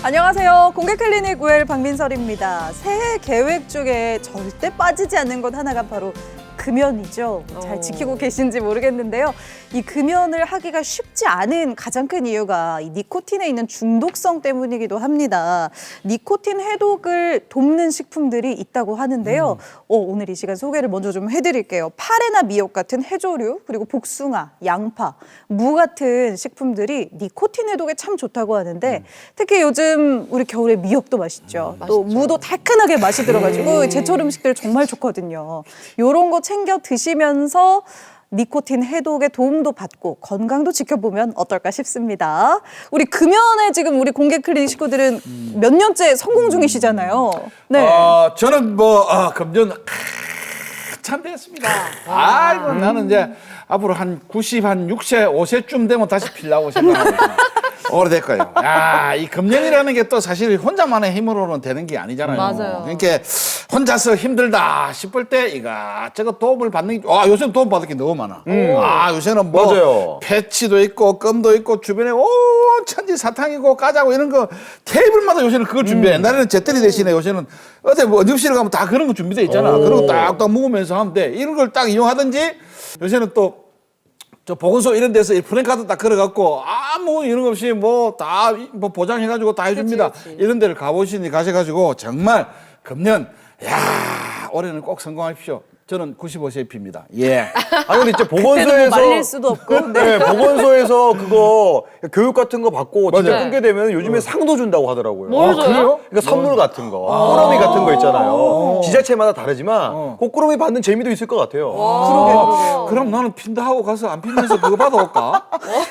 안녕하세요. 공개클리닉 웰 박민설입니다. 새해 계획 중에 절대 빠지지 않는 것 하나가 바로 금연이죠. 잘 지키고 계신지 모르겠는데요. 이 금연을 하기가 쉽지 않은 가장 큰 이유가 이 니코틴에 있는 중독성 때문이기도 합니다. 니코틴 해독을 돕는 식품들이 있다고 하는데요. 오늘 이 시간 소개를 먼저 좀 해드릴게요. 파래나 미역 같은 해조류, 그리고 복숭아, 양파, 무 같은 식품들이 니코틴 해독에 참 좋다고 하는데 특히 요즘 우리 겨울에 미역도 맛있죠. 또 무도 달큰하게 맛이 들어가지고 제철 음식들 정말 좋거든요. 요런 거 챙겨 드시면서 니코틴 해독에 도움도 받고 건강도 지켜보면 어떨까 싶습니다. 우리 금연에 지금 우리 공개클리닉 식구들은 몇 년째 성공 중이시잖아요. 네. 저는 금연 참 됐습니다. 아이고 나는 이제 앞으로 한 90, 한 6세, 5세쯤 되면 다시 피려고 생각합니다. 오래됐고요. 야, 이 금연이라는 게 또 사실 혼자만의 힘으로는 되는 게 아니잖아요. 맞아요. 그러니까 혼자서 힘들다 싶을 때 이것저것 도움을 받는 게, 요새는 도움 받을 게 너무 많아. 요새는 뭐 맞아요. 패치도 있고 껌도 있고 주변에 천지 사탕이고 까자고 이런 거 테이블마다 요새는 그걸 준비해. 옛날에는 잿더리 대신에 요새는 어디 뭐 응급실에 가면 다 그런 거 준비돼 있잖아. 그런 거 딱딱 먹으면서 하면 돼. 이런 걸 딱 이용하든지 요새는 또 저 보건소 이런 데서 프랜카드 딱 걸어갖고 아무 이런 거 없이 뭐 다 뭐 보장해가지고 다 해줍니다. 그치. 이런 데를 가셔가지고 정말 금년 올해는 꼭 성공하십시오. 저는 95세 입니다. 예. 아니 근데 진짜 그때는 뭐 보건소에서 말릴 수도 없고. 네, 보건소에서 그거 교육 같은 거 받고 진짜 맞아요. 끊게 되면 요즘에 상도 준다고 하더라고요. 뭘 줘요? 그래요? 그러니까 선물 같은 거, 꾸러미 같은 거 있잖아요. 지자체마다 다르지만 그 꾸러미 받는 재미도 있을 것 같아요. 그러게요. 그럼 나는 핀다 하고 가서 안 피면서 그거 받아올까?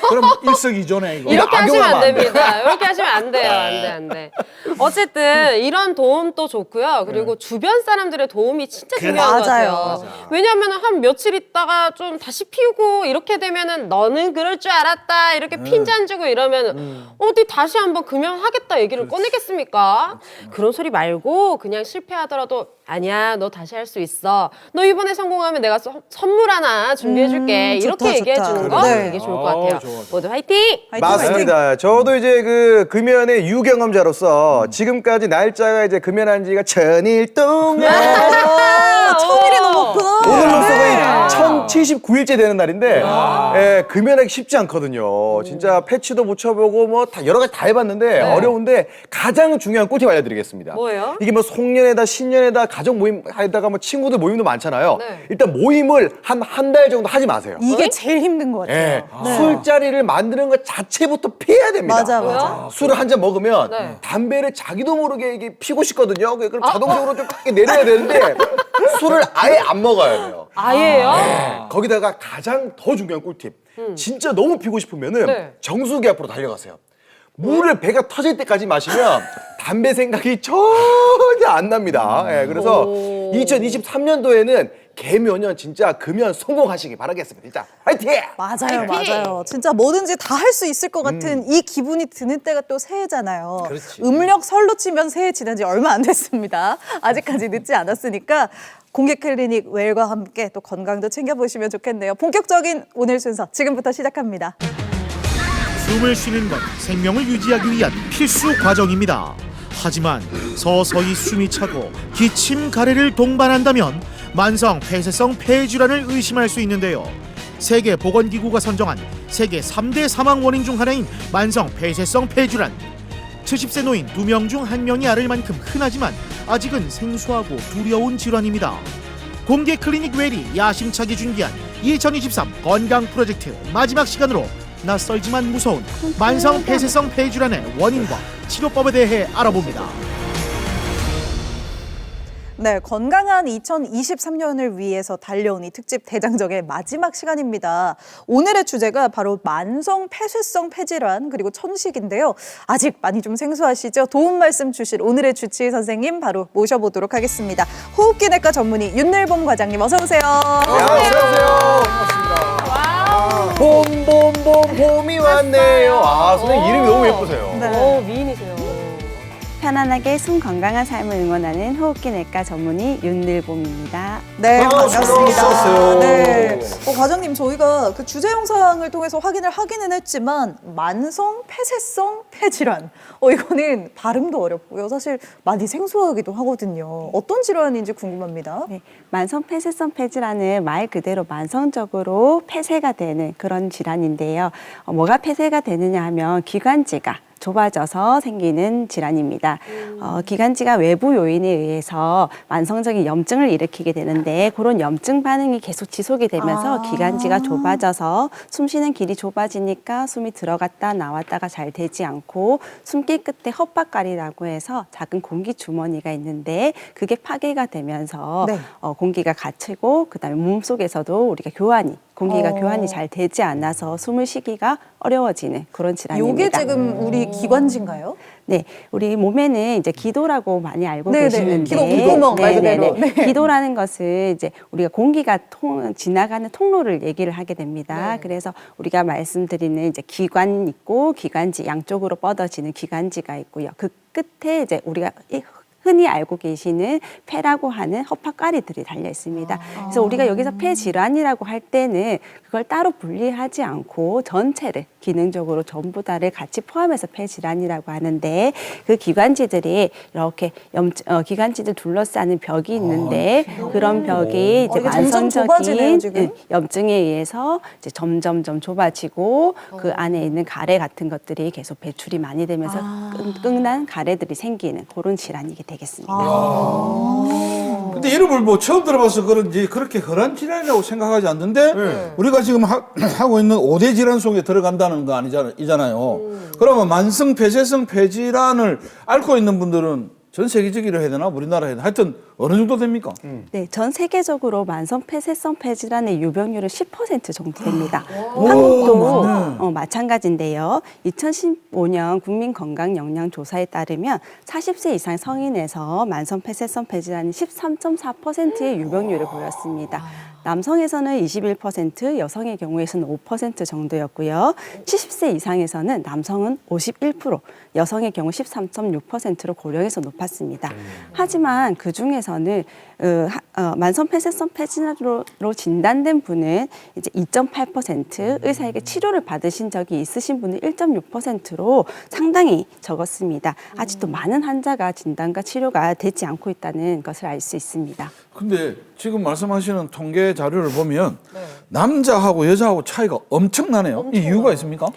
그럼 일석이조네 이거. 이렇게 하시면 안 악용하면 안 돼. 됩니다. 이렇게 하시면 안 돼요. 안 돼. 어쨌든 이런 도움도 좋고요. 그리고 주변 사람들의 도움이 진짜 중요한 것 맞아요. 같아요. 왜냐하면 한 며칠 있다가 좀 다시 피우고 이렇게 되면은 너는 그럴 줄 알았다 이렇게 핀잔 주고 이러면은 어디 다시 한번 금연하겠다 얘기를 꺼내겠습니까? 그런 소리 말고 그냥 실패하더라도 아니야 너 다시 할 수 있어. 너 이번에 성공하면 내가 선물 하나 준비해줄게. 이렇게 좋다, 얘기해 좋다. 주는 거 네. 이게 좋을 것 같아요. 모두 화이팅! 화이팅, 맞습니다. 저도 이제 그 금연의 유경험자로서 지금까지 날짜가 이제 금연한 지가 1000일 동안 천일이 넘었구나. 오늘로써 거의 네. 1079일째 되는 날인데 예, 금연하기 쉽지 않거든요. 진짜 패치도 붙여보고 뭐 다 여러 가지 다 해봤는데 어려운데 가장 중요한 꿀팁 알려드리겠습니다. 뭐예요? 이게 뭐 송년회다 신년회다 가족 모임 하다가 뭐 친구들 모임도 많잖아요. 네. 일단 모임을 한 달 정도 하지 마세요. 이게 제일 힘든 것 같아요. 예, 네. 술자리를 만드는 것 자체부터 피해야 됩니다. 맞아, 맞아. 아, 술을 한 잔 먹으면 네. 담배를 자기도 모르게 이게 피고 싶거든요. 그럼 자동적으로 좀 이렇게 내려야 되는데 술을 아예 안 먹어야 돼요. 아예요? 네. 거기다가 가장 더 중요한 꿀팁. 진짜 너무 피고 싶으면은 네. 정수기 앞으로 달려가세요. 물을 배가 터질 때까지 마시면 담배 생각이 전혀 안 납니다. 예, 그래서 2023년도에는 개묘년 진짜 금연 성공하시기 바라겠습니다. 진짜 화이팅! 맞아요, 맞아요. 진짜 뭐든지 다 할 수 있을 것 같은 이 기분이 드는 때가 또 새해잖아요. 그렇지. 음력 설로 치면 새해 지난 지 얼마 안 됐습니다. 아직까지 늦지 않았으니까 공개 클리닉 웰과 함께 또 건강도 챙겨보시면 좋겠네요. 본격적인 오늘 순서 지금부터 시작합니다. 숨을 쉬는 건 생명을 유지하기 위한 필수 과정입니다. 하지만 서서히 숨이 차고 기침, 가래를 동반한다면 만성 폐쇄성 폐질환을 의심할 수 있는데요. 세계보건기구가 선정한 세계 3대 사망 원인 중 하나인 만성 폐쇄성 폐질환. 70세 노인 2명 중 1명이 앓을 만큼 흔하지만 아직은 생소하고 두려운 질환입니다. 공개 클리닉 웰이 야심차게 준비한 2023 건강 프로젝트 마지막 시간으로 낯설지만 무서운 만성 폐쇄성 폐질환의 원인과 치료법에 대해 알아봅니다. 네, 건강한 2023년을 위해서 달려온 이 특집 대장정의 마지막 시간입니다. 오늘의 주제가 바로 만성 폐쇄성 폐질환 그리고 천식인데요. 아직 많이 좀 생소하시죠? 도움 말씀 주실 오늘의 주치의 선생님 바로 모셔보도록 하겠습니다. 호흡기내과 전문의 윤늘봉 과장님 어서 오세요. 안녕하세요. 봄봄봄 봄이 왔네요. 아, 선생님 이름이 너무 예쁘세요. 네. 오, 미인이세요. 편안하게 숨 건강한 삶을 응원하는 호흡기 내과 전문의 윤늘봄입니다. 네, 반갑습니다. 어서오세요. 네. 과장님, 저희가 그 주제 영상을 통해서 확인을 하기는 했지만 만성 폐쇄성 폐질환. 이거는 발음도 어렵고요. 사실 많이 생소하기도 하거든요. 어떤 질환인지 궁금합니다. 네, 만성 폐쇄성 폐질환은 말 그대로 만성적으로 폐쇄가 되는 그런 질환인데요. 뭐가 폐쇄가 되느냐 하면 기관지가 좁아져서 생기는 질환입니다. 기관지가 외부 요인에 의해서 만성적인 염증을 일으키게 되는데 그런 염증 반응이 계속 지속이 되면서 기관지가 좁아져서 숨 쉬는 길이 좁아지니까 숨이 들어갔다 나왔다가 잘 되지 않고 숨기 끝에 헛박갈이라고 해서 작은 공기 주머니가 있는데 그게 파괴가 되면서 네. 공기가 갇히고 그다음에 몸속에서도 우리가 공기가 교환이 잘 되지 않아서 숨을 쉬기가 어려워지는 그런 질환입니다. 이게 지금 우리 기관지인가요? 네, 우리 몸에는 이제 기도라고 많이 알고 네네. 계시는데, 기도, 귓구멍 말 그대로. 네네네. 네. 기도라는 것은 이제 우리가 공기가 지나가는 통로를 얘기를 하게 됩니다. 네. 그래서 우리가 말씀드리는 이제 기관 있고 기관지 양쪽으로 뻗어지는 기관지가 있고요. 그 끝에 이제 우리가 흔히 알고 계시는 폐라고 하는 허파가리들이 달려 있습니다. 그래서 우리가 여기서 폐 질환이라고 할 때는 그걸 따로 분리하지 않고 전체를 기능적으로 전부 다를 같이 포함해서 폐 질환이라고 하는데 그 기관지들이 이렇게 기관지들 둘러싸는 벽이 있는데 그런 벽이 이제 이게 점점 좁아지네요, 만성적인 지금. 염증에 의해서 이제 점점점 좁아지고 그 안에 있는 가래 같은 것들이 계속 배출이 많이 되면서 끙난 가래들이 생기는 그런 질환이게 되겠습니다. 근데 이름을 뭐 처음 들어봐서 그런지 그렇게 흔한 질환이라고 생각하지 않는데 우리가 지금 하고 있는 5대 질환 속에 들어간다는 거 아니잖아요. 그러면 만성 폐쇄성 폐질환을 앓고 있는 분들은 전 세계적으로 해야 되나 우리나라에 해야 되나 하여튼 어느 정도 됩니까? 네, 전 세계적으로 만성 폐쇄성 폐질환의 유병률은 10% 정도 됩니다. 한국도 마찬가지인데요. 2015년 국민건강영양조사에 따르면 40세 이상 성인에서 만성 폐쇄성 폐질환이 13.4%의 유병률을 보였습니다. 남성에서는 21%, 여성의 경우에서는 5% 정도였고요. 70세 이상에서는 남성은 51%, 여성의 경우 13.6%로 고령에서 높았습니다. 하지만 그 중에서는 만성 폐쇄성 폐질환으로 진단된 분은 이제 2.8%, 의사에게 치료를 받으신 적이 있으신 분은 1.6%로 상당히 적었습니다. 아직도 많은 환자가 진단과 치료가 되지 않고 있다는 것을 알 수 있습니다. 근데 지금 말씀하시는 통계 자료를 보면 남자하고 여자하고 차이가 엄청나네요. 이 이유가 있습니까?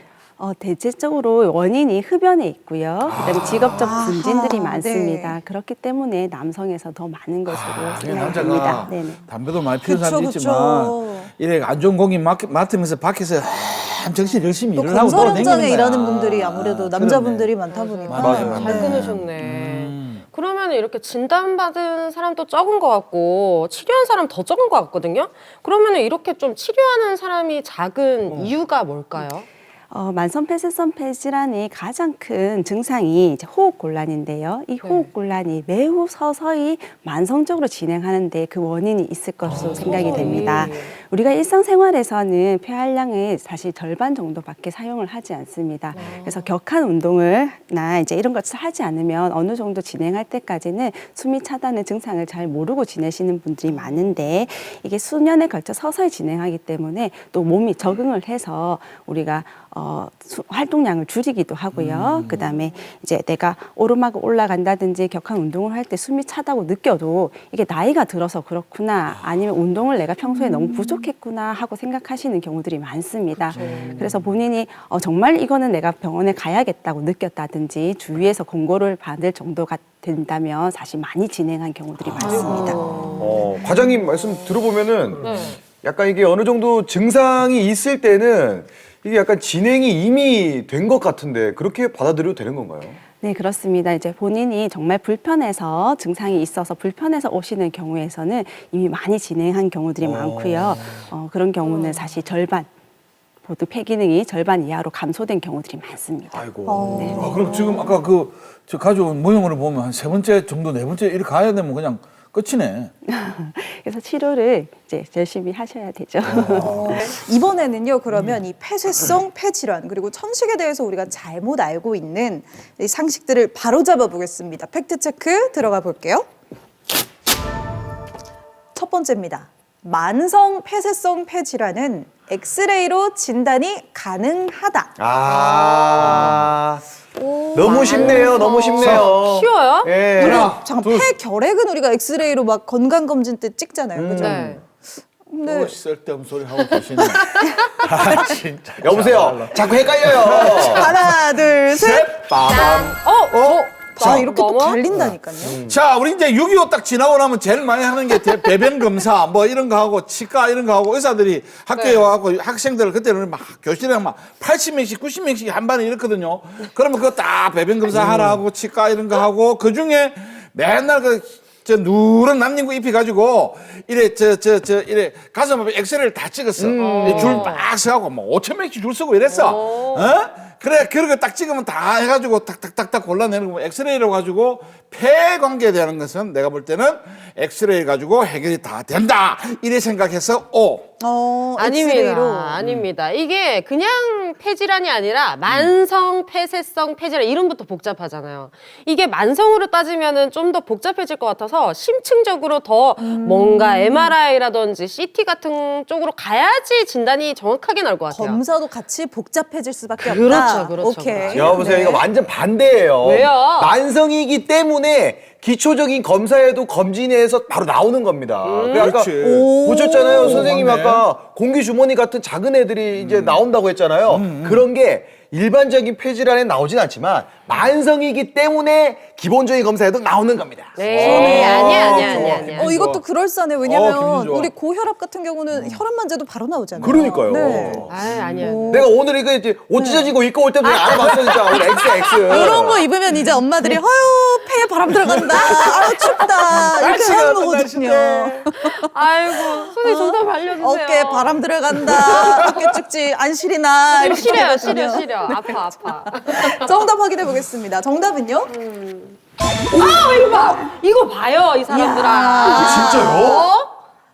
대체적으로 원인이 흡연에 있고요. 그다음에 직업적 분진들이 많습니다. 네. 그렇기 때문에 남성에서 더 많은 것으로 생각이 남자가 됩니다. 네네. 담배도 많이 피우는 그쵸, 사람도 그쵸. 있지만 이래 안 좋은 공기 맡으면서 밖에서 정신 열심히 또 일을 하고 건설 돌아다니는 현장에 거야. 일하는 분들이 아무래도 남자분들이 많다 보니까. 맞아요. 잘 끊으셨네. 그러면 이렇게 진단받은 사람도 적은 것 같고 치료한 사람 더 적은 것 같거든요. 그러면 이렇게 좀 치료하는 사람이 작은 이유가 뭘까요? 만성 폐쇄성 폐질환의 가장 큰 증상이 이제 호흡곤란인데요. 이 호흡곤란이 매우 서서히 만성적으로 진행하는데 그 원인이 있을 것으로 생각이 됩니다. 우리가 일상생활에서는 폐활량의 사실 절반 정도밖에 사용을 하지 않습니다. 그래서 격한 운동을나 이제 이런 것을 하지 않으면 어느 정도 진행할 때까지는 숨이 차다는 증상을 잘 모르고 지내시는 분들이 많은데 이게 수년에 걸쳐 서서히 진행하기 때문에 또 몸이 적응을 해서 우리가 활동량을 줄이기도 하고요. 그다음에 이제 내가 오르막을 올라간다든지 격한 운동을 할 때 숨이 차다고 느껴도 이게 나이가 들어서 그렇구나 아니면 운동을 내가 평소에 너무 부족했구나 하고 생각하시는 경우들이 많습니다. 그래서 본인이 정말 이거는 내가 병원에 가야겠다고 느꼈다든지 주위에서 권고를 받을 정도가 된다면 사실 많이 진행한 경우들이 많습니다. 과장님 말씀 들어보면은 약간 이게 어느 정도 증상이 있을 때는 이게 약간 진행이 이미 된 것 같은데 그렇게 받아들여도 되는 건가요? 네, 그렇습니다. 이제 본인이 정말 불편해서 증상이 있어서 불편해서 오시는 경우에서는 이미 많이 진행한 경우들이 많고요. 그런 경우는 사실 절반, 모두 폐 기능이 절반 이하로 감소된 경우들이 많습니다. 아이고. 네. 그럼 지금 아까 저 가져온 모형으로 보면 한 세 번째 정도, 네 번째 이렇게 가야 되면 그냥 끝이네. 그래서 치료를 이제 열심히 하셔야 되죠. 이번에는요, 그러면 이 폐쇄성 폐질환 그리고 천식에 대해서 우리가 잘못 알고 있는 이 상식들을 바로잡아 보겠습니다. 팩트체크 들어가 볼게요. 첫 번째입니다. 만성 폐쇄성 폐질환은 엑스레이로 진단이 가능하다. 너무 쉽네요. 너무 쉽네요. 쉬워요? 예. 하나, 잠깐, 폐결핵은 우리가 엑스레이로 막 건강검진 때 찍잖아요. 그죠? 네. 근데 또 쓸데없는 소리 하고 계시네. 진짜. 여보세요. 자꾸 헷갈려요. 하나, 둘, 셋. 빠밤. 아, 이렇게 또 넘어? 갈린다니까요. 자, 우리 이제 6.25 딱 지나고 나면 제일 많이 하는 게 배변 검사 뭐 이런 거 하고 치과 이런 거 하고 의사들이 학교에 와갖고 학생들 그때는 막 교실에 막 80명씩 90명씩 한 반에 이렇거든요. 그러면 그거 딱 배변 검사 하라 하고 치과 이런 거 하고 그 중에 맨날 저 누런 남님구 입혀가지고 이래 이래 가슴 앞에 엑스레이를 다 찍었어. 줄 빡 서하고 뭐 5,000명씩 줄 서고 이랬어. 어? 그래, 그런 거 딱 찍으면 다 해가지고 탁탁탁탁 골라내는 거. 엑스레이로 가지고 폐 관계에 대한 것은 내가 볼 때는 엑스레이 가지고 해결이 다 된다. 이래 생각해서 아닙니다. 엑스레이로. 아닙니다. 이게 그냥 폐질환이 아니라 만성 폐쇄성 폐질환 이름부터 복잡하잖아요. 이게 만성으로 따지면은 좀 더 복잡해질 것 같아서 심층적으로 더 뭔가 MRI라든지 CT 같은 쪽으로 가야지 진단이 정확하게 나올 것 같아요. 검사도 같이 복잡해질 수밖에 없다. 그렇죠, 그렇죠, 오케이. 그렇죠. 여보세요. 네. 이거 완전 반대예요. 왜요? 만성이기 때문에 기초적인 검사에도 검진에서 바로 나오는 겁니다. 아까 그렇지. 보셨잖아요. 선생님이 맞네. 아까 공기 주머니 같은 작은 애들이 이제 나온다고 했잖아요. 그런 게 일반적인 폐질환에 나오진 않지만 만성이기 때문에 기본적인 검사에도 나오는 겁니다. 네, 아니야. 이것도 그럴싸네. 기분 왜냐면 좋아. 우리 고혈압 같은 경우는 혈압만 재도 바로 나오잖아요. 그러니까요. 네. 아니야. 내가 오늘 이거 이제 옷 찢어진 거 입고 올 때도 알아봤어 진짜. 우리 XX. 이런 거 입으면 이제 엄마들이 아유 폐에 바람 들어간다. 아유 춥다. 이렇게 날씨가 하는 어떤 거거든요. 아이고, 선생님 정답 알려주세요. 어깨에 바람 들어간다. 어깨 축지 안실이나 이렇게 시려. 되거든요. 아파. 정답 확인해 보겠습니다. 정답은요? 이거 봐요, 이 사람들아. 진짜요?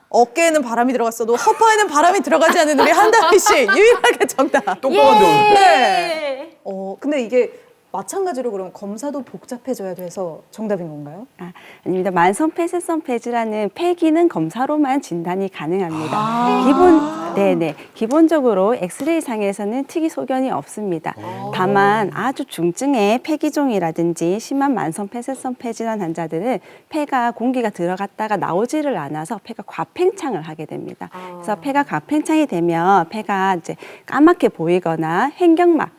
어깨에는 바람이 들어갔어도 허파에는 바람이 들어가지 않는 우리 한다미 씨 유일하게 정답. 똑똑한데 오늘. 네. 근데 이게 마찬가지로 그럼 검사도 복잡해져야 돼서 정답인 건가요? 아닙니다. 만성 폐쇄성 폐질환은 폐 기능 검사로만 진단이 가능합니다. 기본적으로 엑스레이 상에서는 특이 소견이 없습니다. 다만 아주 중증의 폐기종이라든지 심한 만성 폐쇄성 폐질환 환자들은 폐가 공기가 들어갔다가 나오지를 않아서 폐가 과팽창을 하게 됩니다. 그래서 폐가 과팽창이 되면 폐가 이제 까맣게 보이거나 횡격막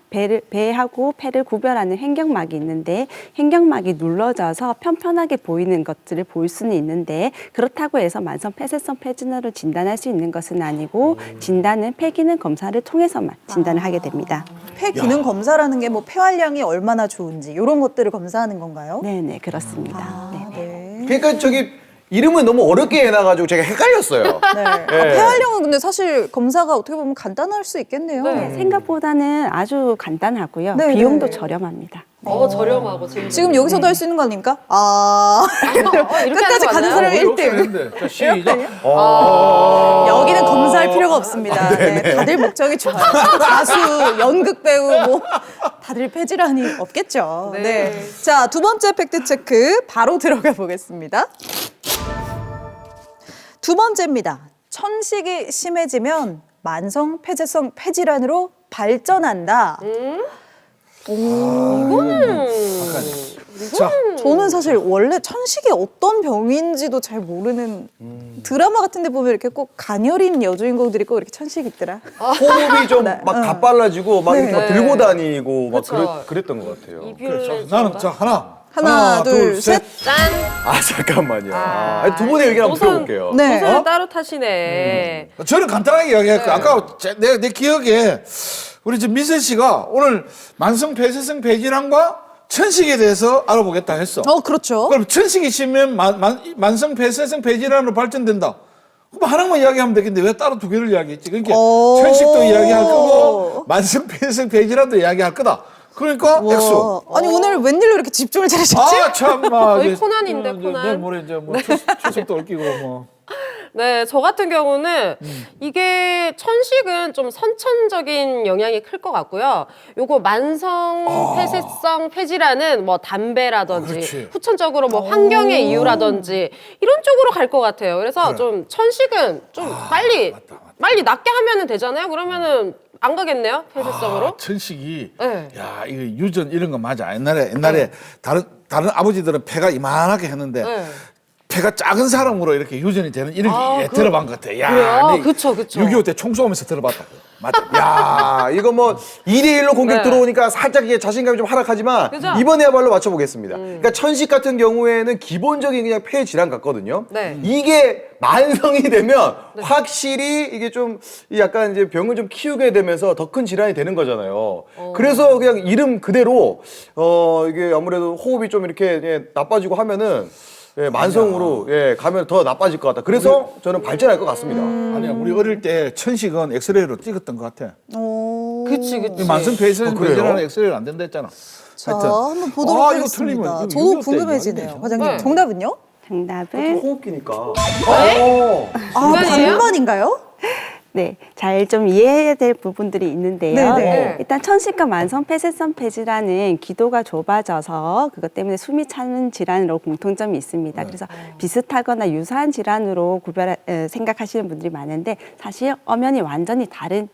배하고 폐를 구별하는 횡격막이 있는데 횡격막이 눌러져서 편편하게 보이는 것들을 볼 수는 있는데 그렇다고 해서 만성 폐쇄성 폐질환을 진단할 수 있는 것은 아니고 진단은 폐 기능 검사를 통해서만 진단을 하게 됩니다. 폐 기능 검사라는 게 뭐 폐활량이 얼마나 좋은지 이런 것들을 검사하는 건가요? 네네 그렇습니다. 네. 그러니까 저기 이름을 너무 어렵게 해놔가지고 제가 헷갈렸어요. 네. 폐활량은 근데 사실 검사가 어떻게 보면 간단할 수 있겠네요. 네. 생각보다는 아주 간단하고요. 네, 비용도 네. 저렴합니다. 저렴하고 지금 여기서도 할 수 있는 거 아닙니까? 이렇게 끝까지 하는 거 가는 맞나요? 사람이 이렇게 1등. 했는데. 자, 시작. 여기는 검사할 필요가 없습니다. 네, 다들 목적이 좋아요. 가수, 연극 배우, 뭐 다들 폐질환이 없겠죠. 네. 자, 두 번째 팩트 체크 바로 들어가 보겠습니다. 두 번째입니다. 천식이 심해지면 만성 폐쇄성 폐질환으로 발전한다. 자, 저는 사실 원래 천식이 어떤 병인지도 잘 모르는 드라마 같은 데 보면 이렇게 꼭 가녀린 여주인공들이 꼭 이렇게 천식이 있더라. 호흡이 좀 막 가빨라지고 막 이렇게 막 네. 들고 다니고 막 그렇죠. 그랬던 것 같아요. 이별 나는 자 하나, 둘, 셋. 짠. 아 잠깐만요. 두 분의 의견 한번 들어볼게요. 네. 노선을 따로 타시네. 저는 간단하게 이야기할게요. 아까 내 기억에 우리 지금 미세 씨가 오늘 만성 폐쇄성 폐질환과 천식에 대해서 알아보겠다 했어. 그렇죠. 그럼 천식이 심하면 만성 폐쇄성 폐질환으로 발전된다. 그럼 하나만 이야기하면 되겠는데 왜 따로 두 개를 이야기했지? 그러니까 천식도 이야기할 거고 만성 폐쇄성 폐질환도 이야기할 거다. 그러니까 액수. 아니 오늘 웬일로 이렇게 집중을 잘하셨지? 아 참나. 거의 코난인데, 코난. 내일 모레 이제 뭐 추석도 옮기고 뭐. 네, 저 같은 경우는 이게 천식은 좀 선천적인 영향이 클 것 같고요. 요거 만성 폐쇄성 폐질환은 뭐 담배라든지 그렇지. 후천적으로 뭐 환경의 이유라든지 이런 쪽으로 갈 것 같아요. 그래서 좀 천식은 좀 빨리 낫게 하면은 되잖아요. 그러면은 안 가겠네요, 폐쇄성으로. 아, 천식이. 네. 야 이거 유전 이런 거 맞아. 옛날에 다른 아버지들은 폐가 이만하게 했는데. 네. 폐가 작은 사람으로 이렇게 유전이 되는 이런 게 들어본 것 같아. 야, 그래요? 내 그쵸, 그쵸. 6.25 때 총 쏘면서 들어봤다. 맞아. 야, 이거 뭐 2대1로 공격 네. 들어오니까 살짝 이게 자신감이 좀 하락하지만 그죠? 이번에야말로 맞춰보겠습니다. 그러니까 천식 같은 경우에는 기본적인 그냥 폐 질환 같거든요. 네. 이게 만성이 되면 확실히 이게 좀 약간 이제 병을 좀 키우게 되면서 더 큰 질환이 되는 거잖아요. 그래서 그냥 이름 그대로 이게 아무래도 호흡이 좀 이렇게 예, 나빠지고 하면은 예, 만성으로 예, 가면 더 나빠질 것 같다. 그래서 저는 발전할 것 같습니다. 아니야, 우리 어릴 때 천식은 엑스레이로 찍었던 것 같아. 그치. 이 만성 폐쇄성 그래요? 폐질환은 엑스레이로 안 된다 했잖아. 자, 하여튼. 한번 보도록 아, 이거 하겠습니다. 틀리면 이거 저도 6.25 때 궁금해지네요. 이거 과장님, 네. 정답은요? 정답은 호흡기니까. 아, 중간이에요? 반반인가요? 네, 잘 좀 이해해야 될 부분들이 있는데요. 네네. 일단 천식과 만성 폐쇄성 폐질환은 기도가 좁아져서 그것 때문에 숨이 차는 질환으로 공통점이 있습니다. 그래서 비슷하거나 유사한 질환으로 생각하시는 분들이 많은데 사실 엄연히 완전히 다른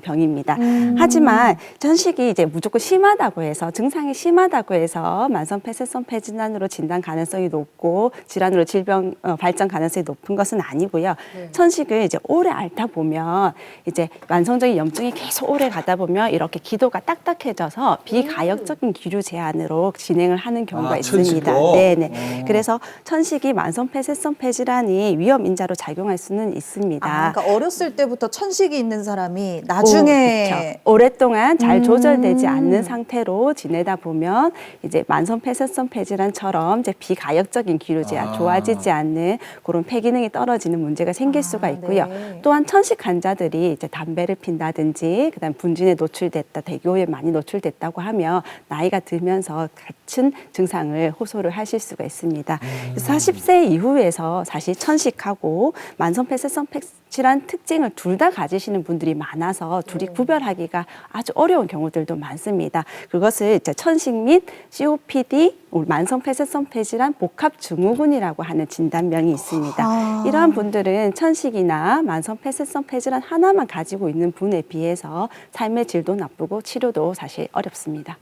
병입니다. 하지만 천식이 이제 무조건 심하다고 해서 증상이 심하다고 해서 만성 폐쇄성 폐질환으로 진단 가능성이 높고 질환으로 질병 발전 가능성이 높은 것은 아니고요. 천식을 이제 오래 앓다 보면 이제 만성적인 염증이 계속 오래 가다 보면 이렇게 기도가 딱딱해져서 비가역적인 기류 제한으로 진행을 하는 경우가 아, 있습니다. 천식도? 네네. 그래서 천식이 만성 폐쇄성 폐질환이 위험 인자로 작용할 수는 있습니다. 아, 그러니까 어렸을 때부터 천식이 있는 사람이 나중에 그렇죠. 오랫동안 잘 조절되지 않는 상태로 지내다 보면 이제 만성 폐쇄성 폐질환처럼 이제 비가역적인 기류 제한, 좋아지지 않는 그런 폐 기능이 떨어지는 문제가 생길 수가 있고요. 네. 또한 천식 환자들이 이제 담배를 핀다든지 그다음 분진에 노출됐다, 대기오에 많이 노출됐다고 하면 나이가 들면서 같은 증상을 호소를 하실 수가 있습니다. 그래서 40세 이후에서 사실 천식하고 만성 폐쇄성 폐질환 특징을 둘 다 가지시는 분들이 많아서 둘이 구별하기가 아주 어려운 경우들도 많습니다. 그것을 이제 천식 및 COPD, 만성 폐쇄성 폐질환 복합 증후군이라고 하는 진단명이 있습니다. 이러한 분들은 천식이나 만성 폐쇄성 폐질환 하나만 가지고 있는 분에 비해서 삶의 질도 나쁘고 치료도 사실 어렵습니다.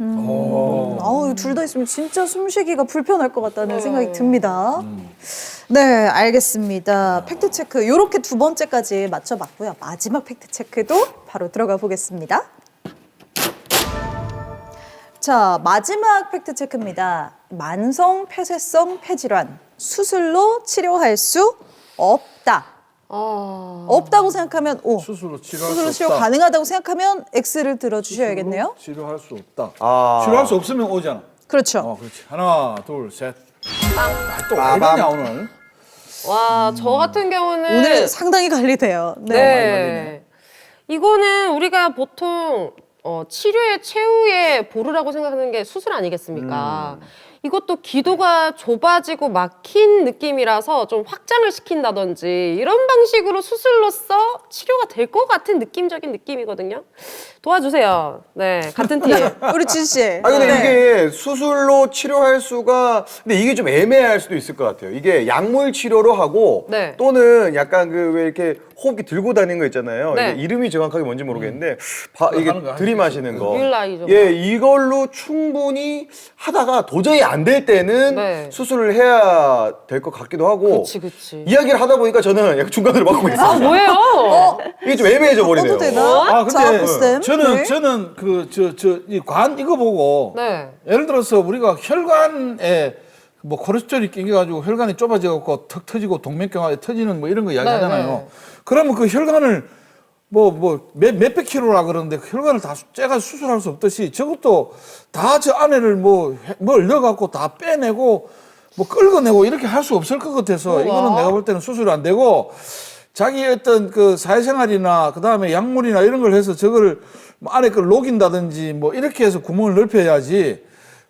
둘 다 있으면 진짜 숨쉬기가 불편할 것 같다는 생각이 듭니다. 네, 알겠습니다. 팩트체크 이렇게 두 번째까지 맞춰봤고요. 마지막 팩트체크도 바로 들어가 보겠습니다. 자, 마지막 팩트체크입니다. 만성 폐쇄성 폐질환, 수술로 치료할 수 없다. 없다고 생각하면 O, 수술로 치료할 수술로 수 치료 없다. 가능하다고 생각하면 X를 들어주셔야겠네요. 치료할 수 없다. 아. 치료할 수 없으면 오잖아. 그렇죠. 그렇지. 하나, 둘, 셋. 또 얼마냐 오늘? 와, 저 같은 경우는 오늘 상당히 관리돼요. 네. 네. 이거는 우리가 보통 치료의 최후의 보루라고 생각하는 게 수술 아니겠습니까? 이것도 기도가 좁아지고 막힌 느낌이라서 좀 확장을 시킨다든지 이런 방식으로 수술로서 치료가 될 것 같은 느낌적인 느낌이거든요. 도와주세요. 네, 같은 팀. 우리 진 씨. 아니 근데 네. 이게 수술로 치료할 수가 근데 이게 좀 애매할 수도 있을 것 같아요. 이게 약물 치료로 하고 네. 또는 약간 그 왜 이렇게 호흡기 들고 다니는 거 있잖아요. 네. 이게 이름이 정확하게 뭔지 모르겠는데 이게 하는 거 들이마시는 거. 뮬라이죠. 예, 이걸로 충분히 하다가 도저히 안 될 때는 네. 수술을 해야 될 것 같기도 하고. 그치. 이야기를 하다 보니까 저는 약간 중간으로 바꾸고 있어요. 아, 뭐예요? 이게 좀 애매해져 버리네요. 어도 되나? 자, 보쌤. 저는 이 관 이거 보고 네. 예를 들어서 우리가 혈관에 뭐 콜레스테롤이 낑겨가지고 혈관이 좁아져갖고 턱 터지고 동맥경화에 터지는 뭐 이런 거 이야기하잖아요. 네. 그러면 그 혈관을 몇백 킬로라 그러는데 그 혈관을 다 째가 수술할 수 없듯이 저것도 다 저 안에를 뭘 넣어갖고 다 빼내고 뭐 끌어내고 이렇게 할 수 없을 것 같아서 이거는 내가 볼 때는 수술이 안 되고 자기 어떤 그 사회생활이나 그 다음에 약물이나 이런 걸 해서 저거를 뭐 안에 걸 녹인다든지 뭐 이렇게 해서 구멍을 넓혀야지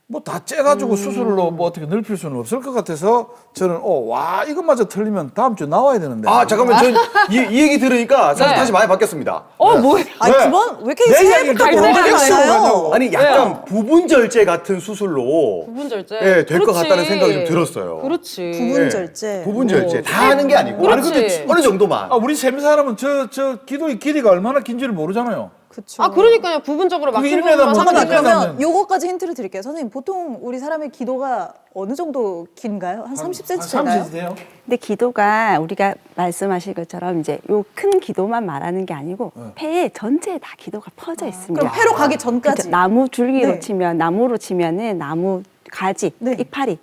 뭐 다 째가지고 수술로 뭐 어떻게 넓힐 수는 없을 것 같아서 저는 와 이것마저 틀리면 다음 주에 나와야 되는데. 아 잠깐만 저 이 얘기 들으니까 사실 네. 다시 많이 바뀌었습니다. 뭐야? 아니 왜? 그만 왜 이렇게 내 새해부터 이야기를 듣고 갈등이 어떻게 많아요? 가냐고. 아니 약간 부분 절제 같은 수술로 부분 절제. 예, 될 것 그렇지. 같다는 생각이 좀 들었어요. 그렇지. 부분 절제. 부분 절제 다 하는 게 아니고 그렇지. 아니, 근데 어느 정도만. 아, 우리 세미 사람은 저 기도의 길이가 얼마나 긴지를 모르잖아요. 그쵸. 아 그러니까요. 부분적으로 그게 막힌 1m 뭐 부분만 잠깐만 하면 그러면 되면. 요거까지 힌트를 드릴게요. 선생님 보통 우리 사람의 기도가 어느 정도 긴가요? 한 30cm 되나요? 30cm 돼요? 근데 기도가 우리가 말씀하신 것처럼 이제 요 큰 기도만 말하는 게 아니고 폐에 전체에 다 기도가 퍼져 있습니다. 그럼 폐로 가기 전까지. 그렇죠. 나무 줄기로 네. 치면 나무로 치면은 나무 가지, 네. 이파리,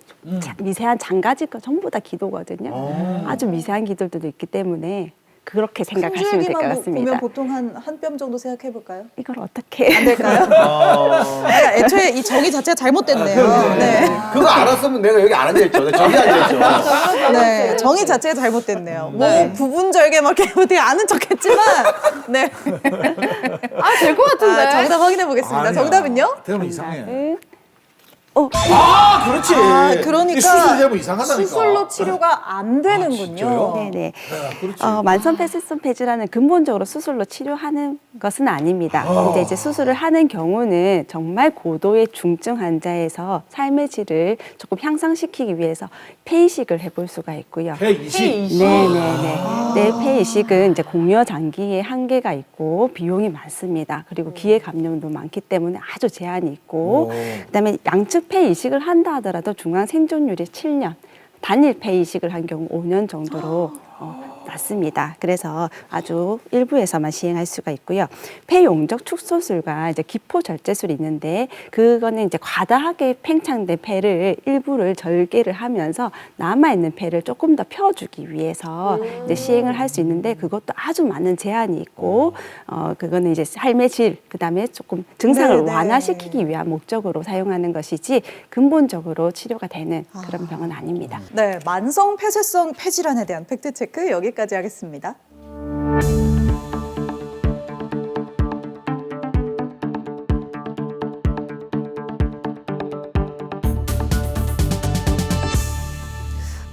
미세한 장가지 거 전부 다 기도거든요. 아주 미세한 기도들도 있기 때문에 그렇게 생각하시면 될 것 줄기만 같습니다. 보면 보통 한 뼘 정도 생각해 볼까요? 이걸 어떻게 안 될까요? 그러니까 애초에 이 정의 자체가 잘못됐네요. 네. 그거 알았으면 내가 여기 안 앉아있죠. 내가 저기 앉아있죠. 네, 정의 자체가 잘못됐네요. 뭐 부분 절개 막 이렇게 어떻게 아는 척했지만, 네. 될 것 같은데. 정답 확인해 보겠습니다. 정답은요? 되면 이상해. 아, 그렇지. 그러니까 이 수술 되면 이상하다니까. 수술로 치료가 안 되는군요. 네네. 그렇지. 만성 폐쇄성 폐질환은 근본적으로 수술로 치료하는 것은 아닙니다. 근데 이제 수술을 하는 경우는 정말 고도의 중증 환자에서 삶의 질을 조금 향상시키기 위해서 폐이식을 해볼 수가 있고요. 120. 네네네. 내 폐이식은 이제 공여 장기에 한계가 있고 비용이 많습니다. 그리고 기회 감염도 많기 때문에 아주 제한이 있고, 그다음에 양측 폐이식을 한다 하더라도 중앙 생존율이 7년, 단일 폐이식을 한 경우 5년 정도로 낮습니다. 그래서 아주 일부에서만 시행할 수가 있고요. 폐용적 축소술과 이제 기포 절제술이 있는데 그거는 이제 과다하게 팽창된 폐를 일부를 절개를 하면서 남아 있는 폐를 조금 더 펴주기 위해서 이제 시행을 할 수 있는데 그것도 아주 많은 제한이 있고 그거는 이제 삶의 질 그다음에 조금 증상을 네네. 완화시키기 위한 목적으로 사용하는 것이지 근본적으로 치료가 되는 그런 병은 아닙니다. 네, 만성 폐쇄성 폐질환에 대한 팩트 체크 여기까지 하겠습니다.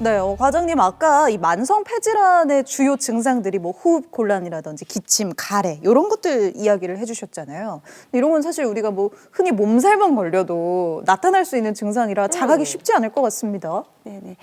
네, 과장님 아까 이 만성 폐질환의 주요 증상들이 뭐 호흡 곤란이라든지 기침, 가래 이런 것들 이야기를 해주셨잖아요. 근데 이런 건 사실 우리가 뭐 흔히 몸살만 걸려도 나타날 수 있는 증상이라 자각이 쉽지 않을 것 같습니다. 네네.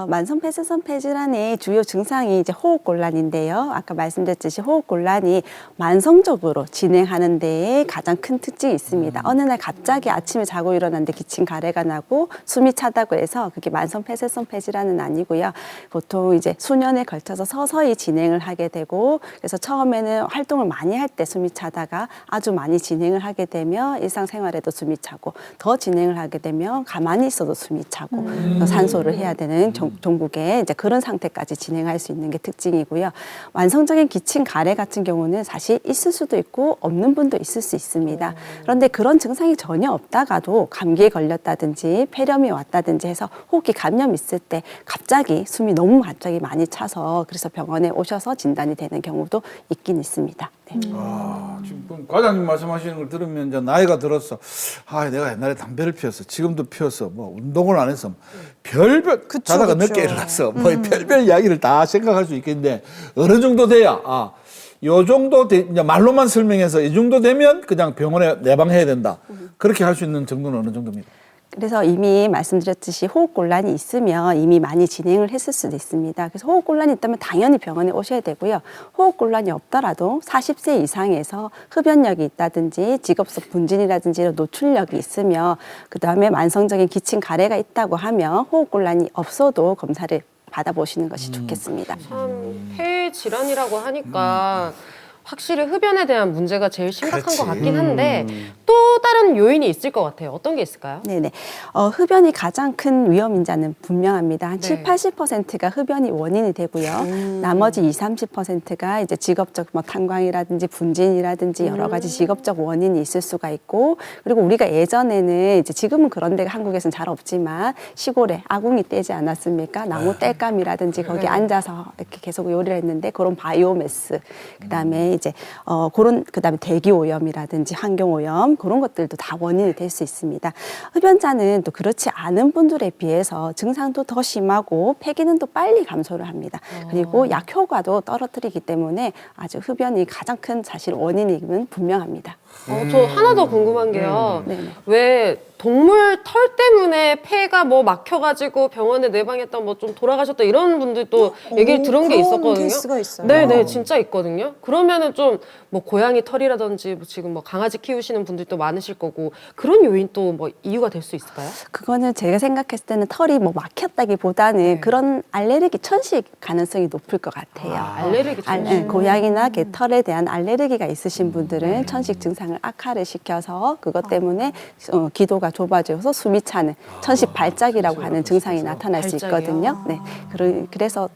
만성 폐쇄성 폐질환의 주요 증상이 이제 호흡곤란인데요. 아까 말씀드렸듯이 호흡곤란이 만성적으로 진행하는 데에 가장 큰 특징이 있습니다. 어느 날 갑자기 아침에 자고 일어났는데 기침 가래가 나고 숨이 차다고 해서 그게 만성 폐쇄성 폐질환은 아니고요. 보통 이제 수년에 걸쳐서 서서히 진행을 하게 되고 그래서 처음에는 활동을 많이 할 때 숨이 차다가 아주 많이 진행을 하게 되면 일상생활에도 숨이 차고 더 진행을 하게 되면 가만히 있어도 숨이 차고 산소를 해야 되는 종국에 이제 그런 상태까지 진행할 수 있는 게 특징이고요. 완성적인 기침 가래 같은 경우는 사실 있을 수도 있고 없는 분도 있을 수 있습니다. 그런데 그런 증상이 전혀 없다가도 감기에 걸렸다든지 폐렴이 왔다든지 해서 호흡기 감염 있을 때 갑자기 숨이 너무 갑자기 많이 차서 그래서 병원에 오셔서 진단이 되는 경우도 있긴 있습니다. 네. 지금 과장님 말씀하시는 걸 들으면 이제 나이가 들었어. 내가 옛날에 담배를 피웠어. 지금도 피웠어. 뭐 운동을 안 해서 별별 자다가 늦게 일어났어. 뭐 별별 이야기를 다 생각할 수 있겠는데 어느 정도 돼야 요 정도 이제 말로만 설명해서 이 정도 되면 그냥 병원에 내방해야 된다. 그렇게 할 수 있는 정도는 어느 정도입니까? 그래서 이미 말씀드렸듯이 호흡곤란이 있으면 이미 많이 진행을 했을 수도 있습니다. 그래서 호흡곤란이 있다면 당연히 병원에 오셔야 되고요. 호흡곤란이 없더라도 40세 이상에서 흡연력이 있다든지 직업성 분진이라든지 노출력이 있으며 그다음에 만성적인 기침 가래가 있다고 하면 호흡곤란이 없어도 검사를 받아보시는 것이 좋겠습니다. 참 폐질환이라고 하니까 확실히 흡연에 대한 문제가 제일 심각한 것 같긴 한데 또 다른 요인이 있을 것 같아요. 어떤 게 있을까요? 네네. 흡연이 가장 큰 위험 인자는 분명합니다. 한 네. 7, 80%가 흡연이 원인이 되고요. 나머지 20, 30%가 이제 직업적 뭐 탄광이라든지 분진이라든지 여러 가지 직업적 원인이 있을 수가 있고, 그리고 우리가 예전에는 이제 지금은 그런 데가 한국에서는 잘 없지만 시골에 아궁이 떼지 않았습니까? 나무 땔감이라든지 거기 앉아서 이렇게 계속 요리를 했는데 그런 바이오매스, 그다음에 이제 그다음에 대기 오염이라든지 환경 오염 그런 것들도 다 원인이 될 수 있습니다. 흡연자는 또 그렇지 않은 분들에 비해서 증상도 더 심하고 폐기는 또 빨리 감소를 합니다. 그리고 약 효과도 떨어뜨리기 때문에 아주 흡연이 가장 큰 사실 원인임은 분명합니다. 저 하나 더 궁금한 게요. 네네. 왜 동물 털 때문에 폐가 뭐 막혀가지고 병원에 내방했다 뭐 좀 돌아가셨다 이런 분들도 얘기를 들은 게 그런 있었거든요. 케이스가 있어요. 네네, 진짜 있거든요. 그러면은 좀 뭐 고양이 털이라든지 뭐 지금 뭐 강아지 키우시는 분들도 많으실 거고 그런 요인 또 뭐 이유가 될 수 있을까요? 그거는 제가 생각했을 때는 털이 뭐 막혔다기보다는 그런 알레르기 천식 가능성이 높을 것 같아요. 알레르기 천식. 고양이나 개 털에 대한 알레르기가 있으신 분들은 천식 증상을 악화를 시켜서 그것 때문에 기도가 좁아져서 숨이 차는 천식 발작이라고 하는 증상이 나타날 수 발작이요? 있거든요. 네, 그래서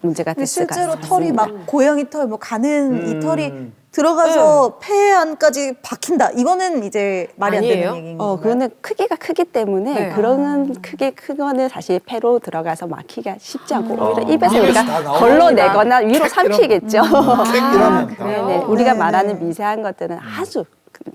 문제가 근데 될 것 같습니다. 실제로 털이 막 고양이 털, 뭐 가는 이 털이 들어가서 폐 안까지 박힌다. 이거는 이제 말이 안 아니에요? 되는 얘기인 건가요? 그거는 크기가 크기 때문에 네. 그런 크게 크거는 사실 폐로 들어가서 막히기가 쉽지 않고 오히려 입에서 입에서 우리가 다 나오니까. 걸러내거나 위로 삼키겠죠. 생기라면 네, 우리가 네, 말하는 네. 미세한 것들은 아주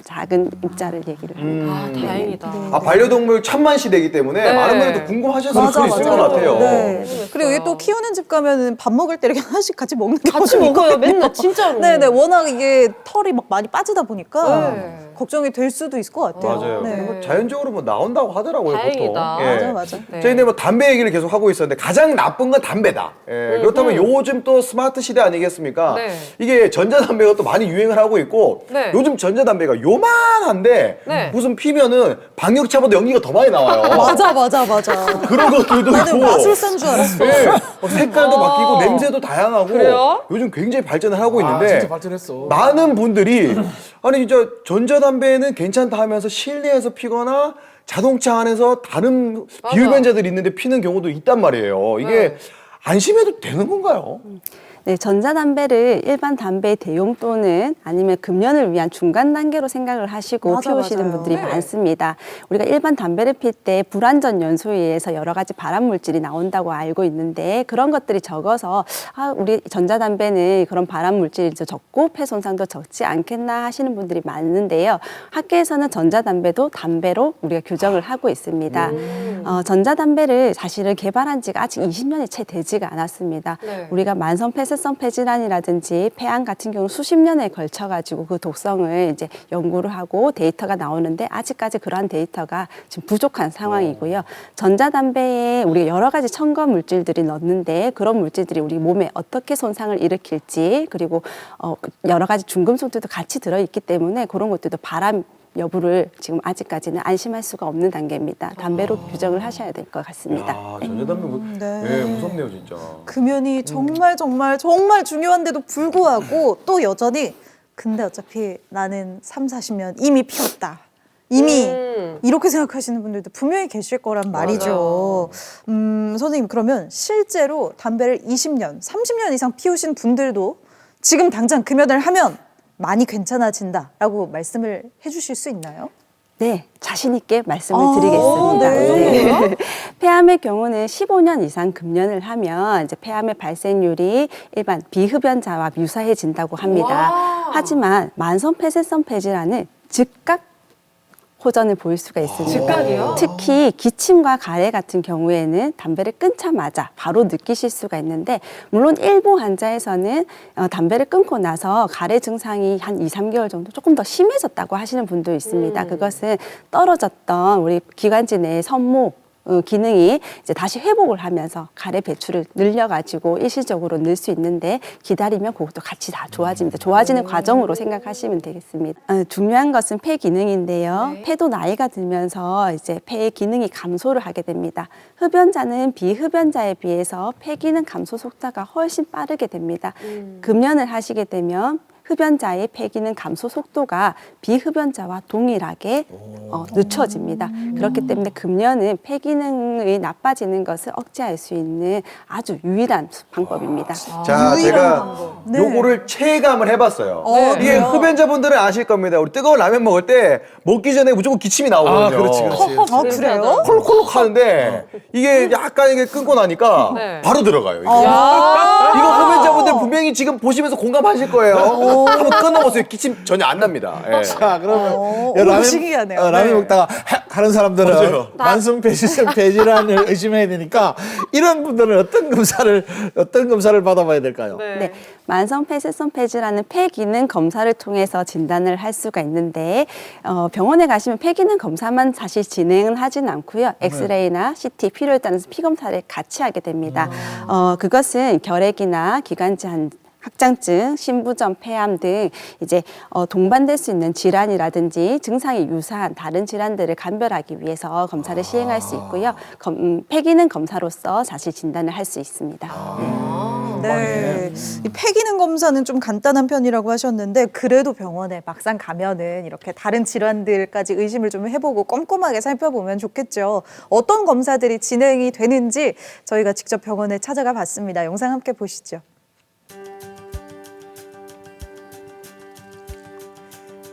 작은 입자를 얘기를 합니다. 아, 다행이다. 반려동물 천만 시대이기 때문에 네. 많은 분들도 궁금하셔서 맞아, 그럴 수 있을 것 맞아요. 같아요. 네. 그리고 이게 또 키우는 집 가면은 밥 먹을 때 이렇게 하나씩 같이 먹는 같이 경우도 먹어요, 있거든요. 맨날 진짜로. 네네, 워낙 이게 털이 막 많이 빠지다 보니까 네. 걱정이 될 수도 있을 것 같아요. 맞아요. 네. 뭐 자연적으로 뭐 나온다고 하더라고요, 다행이다. 보통. 예. 맞아, 맞아. 네. 저희는 뭐 담배 얘기를 계속 하고 있었는데 가장 나쁜 건 담배다. 예, 그렇다면 요즘 또 스마트 시대 아니겠습니까? 네. 이게 전자담배가 또 많이 유행을 하고 있고 네. 요즘 전자담배가 요만한데 네. 무슨 피면은 방역차보다 연기가 더 많이 나와요. 맞아. 그런 것들도 나는 있고. 마술사인 줄 알았어. 예, 색깔도 바뀌고 냄새도 다양하고 그래요? 요즘 굉장히 발전을 하고 아, 있는데 진짜 발전했어. 많은 분들이 아니 진짜 전자담배는 괜찮다 하면서 실내에서 피거나 자동차 안에서 다른 맞아. 비흡연자들이 있는데 피는 경우도 있단 말이에요. 이게 네. 안심해도 되는 건가요? 네, 전자담배를 일반 담배 대용 또는 아니면 금연을 위한 중간 단계로 생각을 하시고 맞아, 피우시는 맞아요. 분들이 네. 많습니다. 우리가 일반 담배를 필 때 불완전 연소에 의해서 여러 가지 발암 물질이 나온다고 알고 있는데 그런 것들이 적어서 우리 전자담배는 그런 발암 물질이 적고 폐 손상도 적지 않겠나 하시는 분들이 많은데요. 학계에서는 전자담배도 담배로 우리가 규정을 하고 있습니다. 전자담배를 사실은 개발한 지가 아직 20년이 채 되지가 않았습니다. 네. 우리가 만성 폐쇄성 폐질환이라든지 폐암 같은 경우 수십 년에 걸쳐 가지고 그 독성을 이제 연구를 하고 데이터가 나오는데 아직까지 그러한 데이터가 지금 부족한 상황이고요. 전자담배에 우리가 여러 가지 첨가 물질들이 넣는데 그런 물질들이 우리 몸에 어떻게 손상을 일으킬지 그리고 여러 가지 중금속들도 같이 들어있기 때문에 그런 것들도 발암 여부를 지금 아직까지는 안심할 수가 없는 단계입니다. 담배로 규정을 하셔야 될 것 같습니다. 야, 전자담배 네. 네, 무섭네요 진짜. 금연이 정말 중요한데도 불구하고 또 여전히 근데 어차피 나는 3, 40년 이미 피웠다. 이미 이렇게 생각하시는 분들도 분명히 계실 거란 말이죠. 선생님 그러면 실제로 담배를 20년, 30년 이상 피우신 분들도 지금 당장 금연을 하면 많이 괜찮아진다라고 말씀을 해주실 수 있나요? 네, 자신 있게 말씀을 드리겠습니다. 네. 폐암의 경우는 15년 이상 금연을 하면 이제 폐암의 발생률이 일반 비흡연자와 유사해진다고 합니다. 와. 하지만 만성 폐쇄성 폐질환은 즉각 호전을 보일 수가 있습니다. 즉각이요? 특히 기침과 가래 같은 경우에는 담배를 끊자마자 바로 느끼실 수가 있는데 물론 일부 환자에서는 담배를 끊고 나서 가래 증상이 한 2, 3개월 정도 조금 더 심해졌다고 하시는 분도 있습니다. 그것은 떨어졌던 우리 기관지 내의 섬모 기능이 이제 다시 회복을 하면서 가래 배출을 늘려가지고 일시적으로 늘 수 있는데 기다리면 그것도 같이 다 좋아집니다. 좋아지는 과정으로 생각하시면 되겠습니다. 중요한 것은 폐 기능인데요. 네. 폐도 나이가 들면서 이제 폐의 기능이 감소를 하게 됩니다. 흡연자는 비흡연자에 비해서 폐 기능 감소 속도가 훨씬 빠르게 됩니다. 금연을 하시게 되면 흡연자의 폐기능 감소 속도가 비흡연자와 동일하게 늦춰집니다. 그렇기 때문에 금연은 폐기능이 나빠지는 것을 억제할 수 있는 아주 유일한 방법입니다. 자, 유일한 제가 방법. 네. 요거를 체감을 해봤어요. 이게 그래요? 흡연자분들은 아실 겁니다. 우리 뜨거운 라면 먹을 때 먹기 전에 무조건 기침이 나오거든요. 아, 그렇지, 그렇지. 아, 그래요? 콜록콜록 하는데 이게 약간 이게 끊고 나니까 네. 바로 들어가요. 이게. 아. 이거 흡연자분들 분명히 지금 보시면서 공감하실 거예요. 한번 끊어보세요. 기침 전혀 안 납니다. 예. 자, 그러면 오, 신기하네요. 라면 네. 먹다가 하는 사람들은 맞아요. 만성 폐쇄성 폐질환을 의심해야 되니까 이런 분들은 어떤 검사를 받아봐야 될까요? 네, 만성 폐쇄성 폐질환은 폐기능 검사를 통해서 진단을 할 수가 있는데 병원에 가시면 폐기능 검사만 사실 진행은 하진 않고요. 엑스레이나 CT 필요에 따라서 피 검사를 같이 하게 됩니다. 그것은 결핵이나 기관지 확장증, 신부전, 폐암 등 이제 동반될 수 있는 질환이라든지 증상이 유사한 다른 질환들을 감별하기 위해서 검사를 시행할 수 있고요. 폐기능 검사로서 사실 진단을 할 수 있습니다. 네. 이 폐기능 검사는 좀 간단한 편이라고 하셨는데 그래도 병원에 막상 가면은 이렇게 다른 질환들까지 의심을 좀 해보고 꼼꼼하게 살펴보면 좋겠죠. 어떤 검사들이 진행이 되는지 저희가 직접 병원에 찾아가 봤습니다. 영상 함께 보시죠.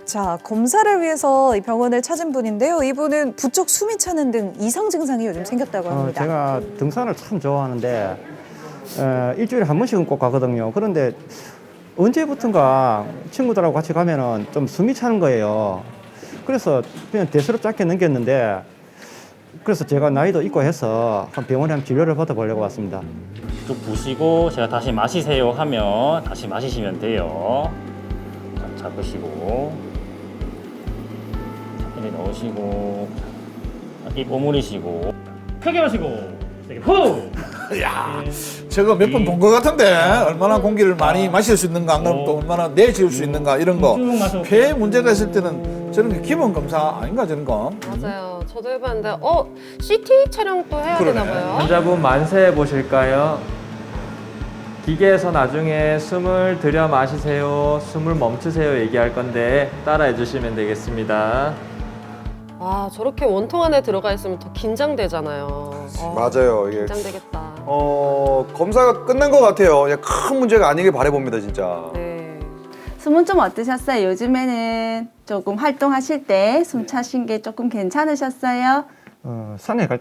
자, 검사를 위해서 이 병원을 찾은 분인데요. 이분은 부쩍 숨이 차는 등 이상 증상이 요즘 생겼다고 합니다. 제가 등산을 참 좋아하는데 일주일에 한 번씩은 꼭 가거든요. 그런데 언제부턴가 친구들하고 같이 가면은 좀 숨이 차는 거예요. 그래서 그냥 대수롭지 않게 넘겼는데 그래서 제가 나이도 있고 해서 한 병원에 한번 진료를 받아보려고 왔습니다. 쭉 부시고 제가 다시 마시세요 하면 다시 마시시면 돼요. 자, 잡으시고 이렇게 넣으시고 입 오므리시고 크게 마시고 세게 후! 야, 저거 몇 번 본 것 같은데 얼마나 공기를 많이 마실 수 있는가, 안 그러면 또 얼마나 내지울 수 있는가 이런 거. 폐에 문제가 있을 때는 저런 게 기본 검사 아닌가 저런 거. 맞아요. 저도 해봤는데 CT 촬영도 해야 되나 봐요. 환자분 만세해 보실까요? 기계에서 나중에 숨을 들여 마시세요, 숨을 멈추세요 얘기할 건데 따라해 주시면 되겠습니다. 와, 저렇게 원통 안에 들어가 있으면 더 긴장되잖아요. 맞아요. 이게 긴장되겠다. 검사가 끝난 것 같아요. 그냥 큰 문제가 아니길 바라봅니다, 진짜. 네. 숨은 좀 어떠셨어요? 요즘에는 조금 활동하실 때 숨 차신 게 조금 괜찮으셨어요? 산에 갈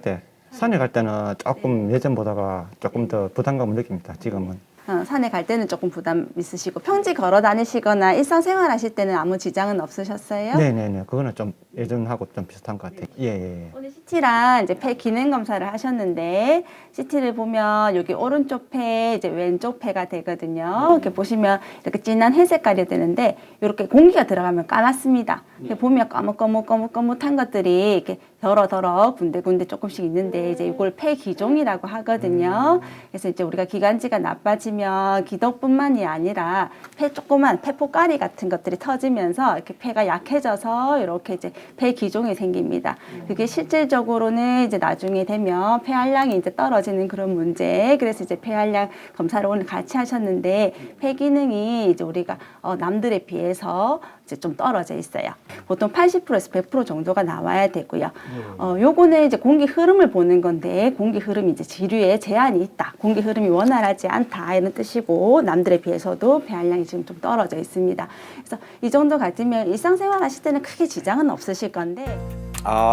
때는 조금 예전보다가 조금 더 부담감을 느낍니다. 지금은. 산에 갈 때는 조금 부담 있으시고 평지 걸어 다니시거나 일상생활 하실 때는 아무 지장은 없으셨어요? 네네네. 그거는 좀 예전하고 좀 비슷한 것 같아요. 예. 오늘 CT랑 이제 폐 기능 검사를 하셨는데 CT를 보면 여기 오른쪽 폐, 이제 왼쪽 폐가 되거든요. 이렇게 보시면 이렇게 진한 회색깔이 되는데 이렇게 공기가 들어가면 까맣습니다. 이렇게 보면 거뭇한 것들이 이렇게 더러 군데군데 조금씩 있는데 이제 이걸 폐 기종이라고 하거든요. 그래서 이제 우리가 기관지가 나빠지면 기도뿐만이 아니라 조그만 폐포가리 같은 것들이 터지면서 이렇게 폐가 약해져서 이렇게 이제 폐 기종이 생깁니다. 그게 실질적으로는 이제 나중에 되면 폐활량이 이제 떨어지는 그런 문제. 그래서 이제 폐활량 검사를 오늘 같이 하셨는데 폐 기능이 이제 우리가 남들에 비해서 이제 좀 떨어져 있어요. 보통 80%에서 100% 정도가 나와야 되고요. 요거는 이제 공기 흐름을 보는 건데 공기 흐름이 이제 지류에 제한이 있다. 공기 흐름이 원활하지 않다 이런 뜻이고 남들에 비해서도 폐활량이 지금 좀 떨어져 있습니다. 그래서 이 정도 가지면 일상생활 하실 때는 크게 지장은 없으실 건데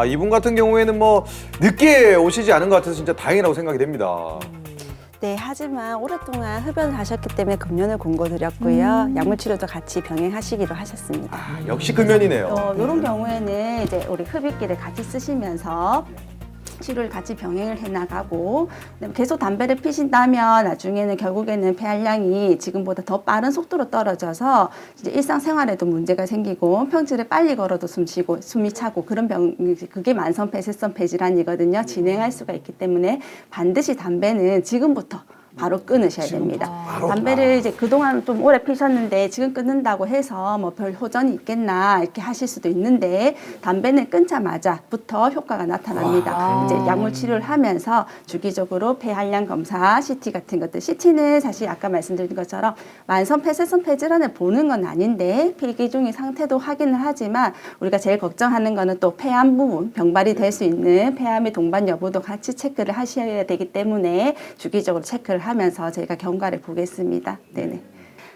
이분 같은 경우에는 뭐 늦게 오시지 않은 것 같아서 진짜 다행이라고 생각이 됩니다. 네, 하지만 오랫동안 흡연을 하셨기 때문에 금연을 권고드렸고요. 약물 치료도 같이 병행하시기로 하셨습니다. 역시 금연이네요. 이런 경우에는 이제 우리 흡입기를 같이 쓰시면서 치료를 같이 병행을 해나가고 계속 담배를 피신다면 나중에는 결국에는 폐활량이 지금보다 더 빠른 속도로 떨어져서 이제 일상생활에도 문제가 생기고 평지를 빨리 걸어도 숨이 차고 그런 그게 만성 폐쇄성 폐질환이거든요. 진행할 수가 있기 때문에 반드시 담배는 지금부터 바로 끊으셔야 됩니다. 담배를 이제 그동안 좀 오래 피셨는데 지금 끊는다고 해서 뭐 별 호전이 있겠나 이렇게 하실 수도 있는데 담배는 끊자마자부터 효과가 나타납니다. 이제 약물 치료를 하면서 주기적으로 폐활량 검사, CT 같은 것들. CT는 사실 아까 말씀드린 것처럼 만성 폐쇄성 폐질환을 보는 건 아닌데 필기 중인 상태도 확인을 하지만 우리가 제일 걱정하는 거는 또 폐암 부분, 병발이 될 수 있는 폐암의 동반 여부도 같이 체크를 하셔야 되기 때문에 주기적으로 체크를 하면서 저희가 경과를 보겠습니다. 네네.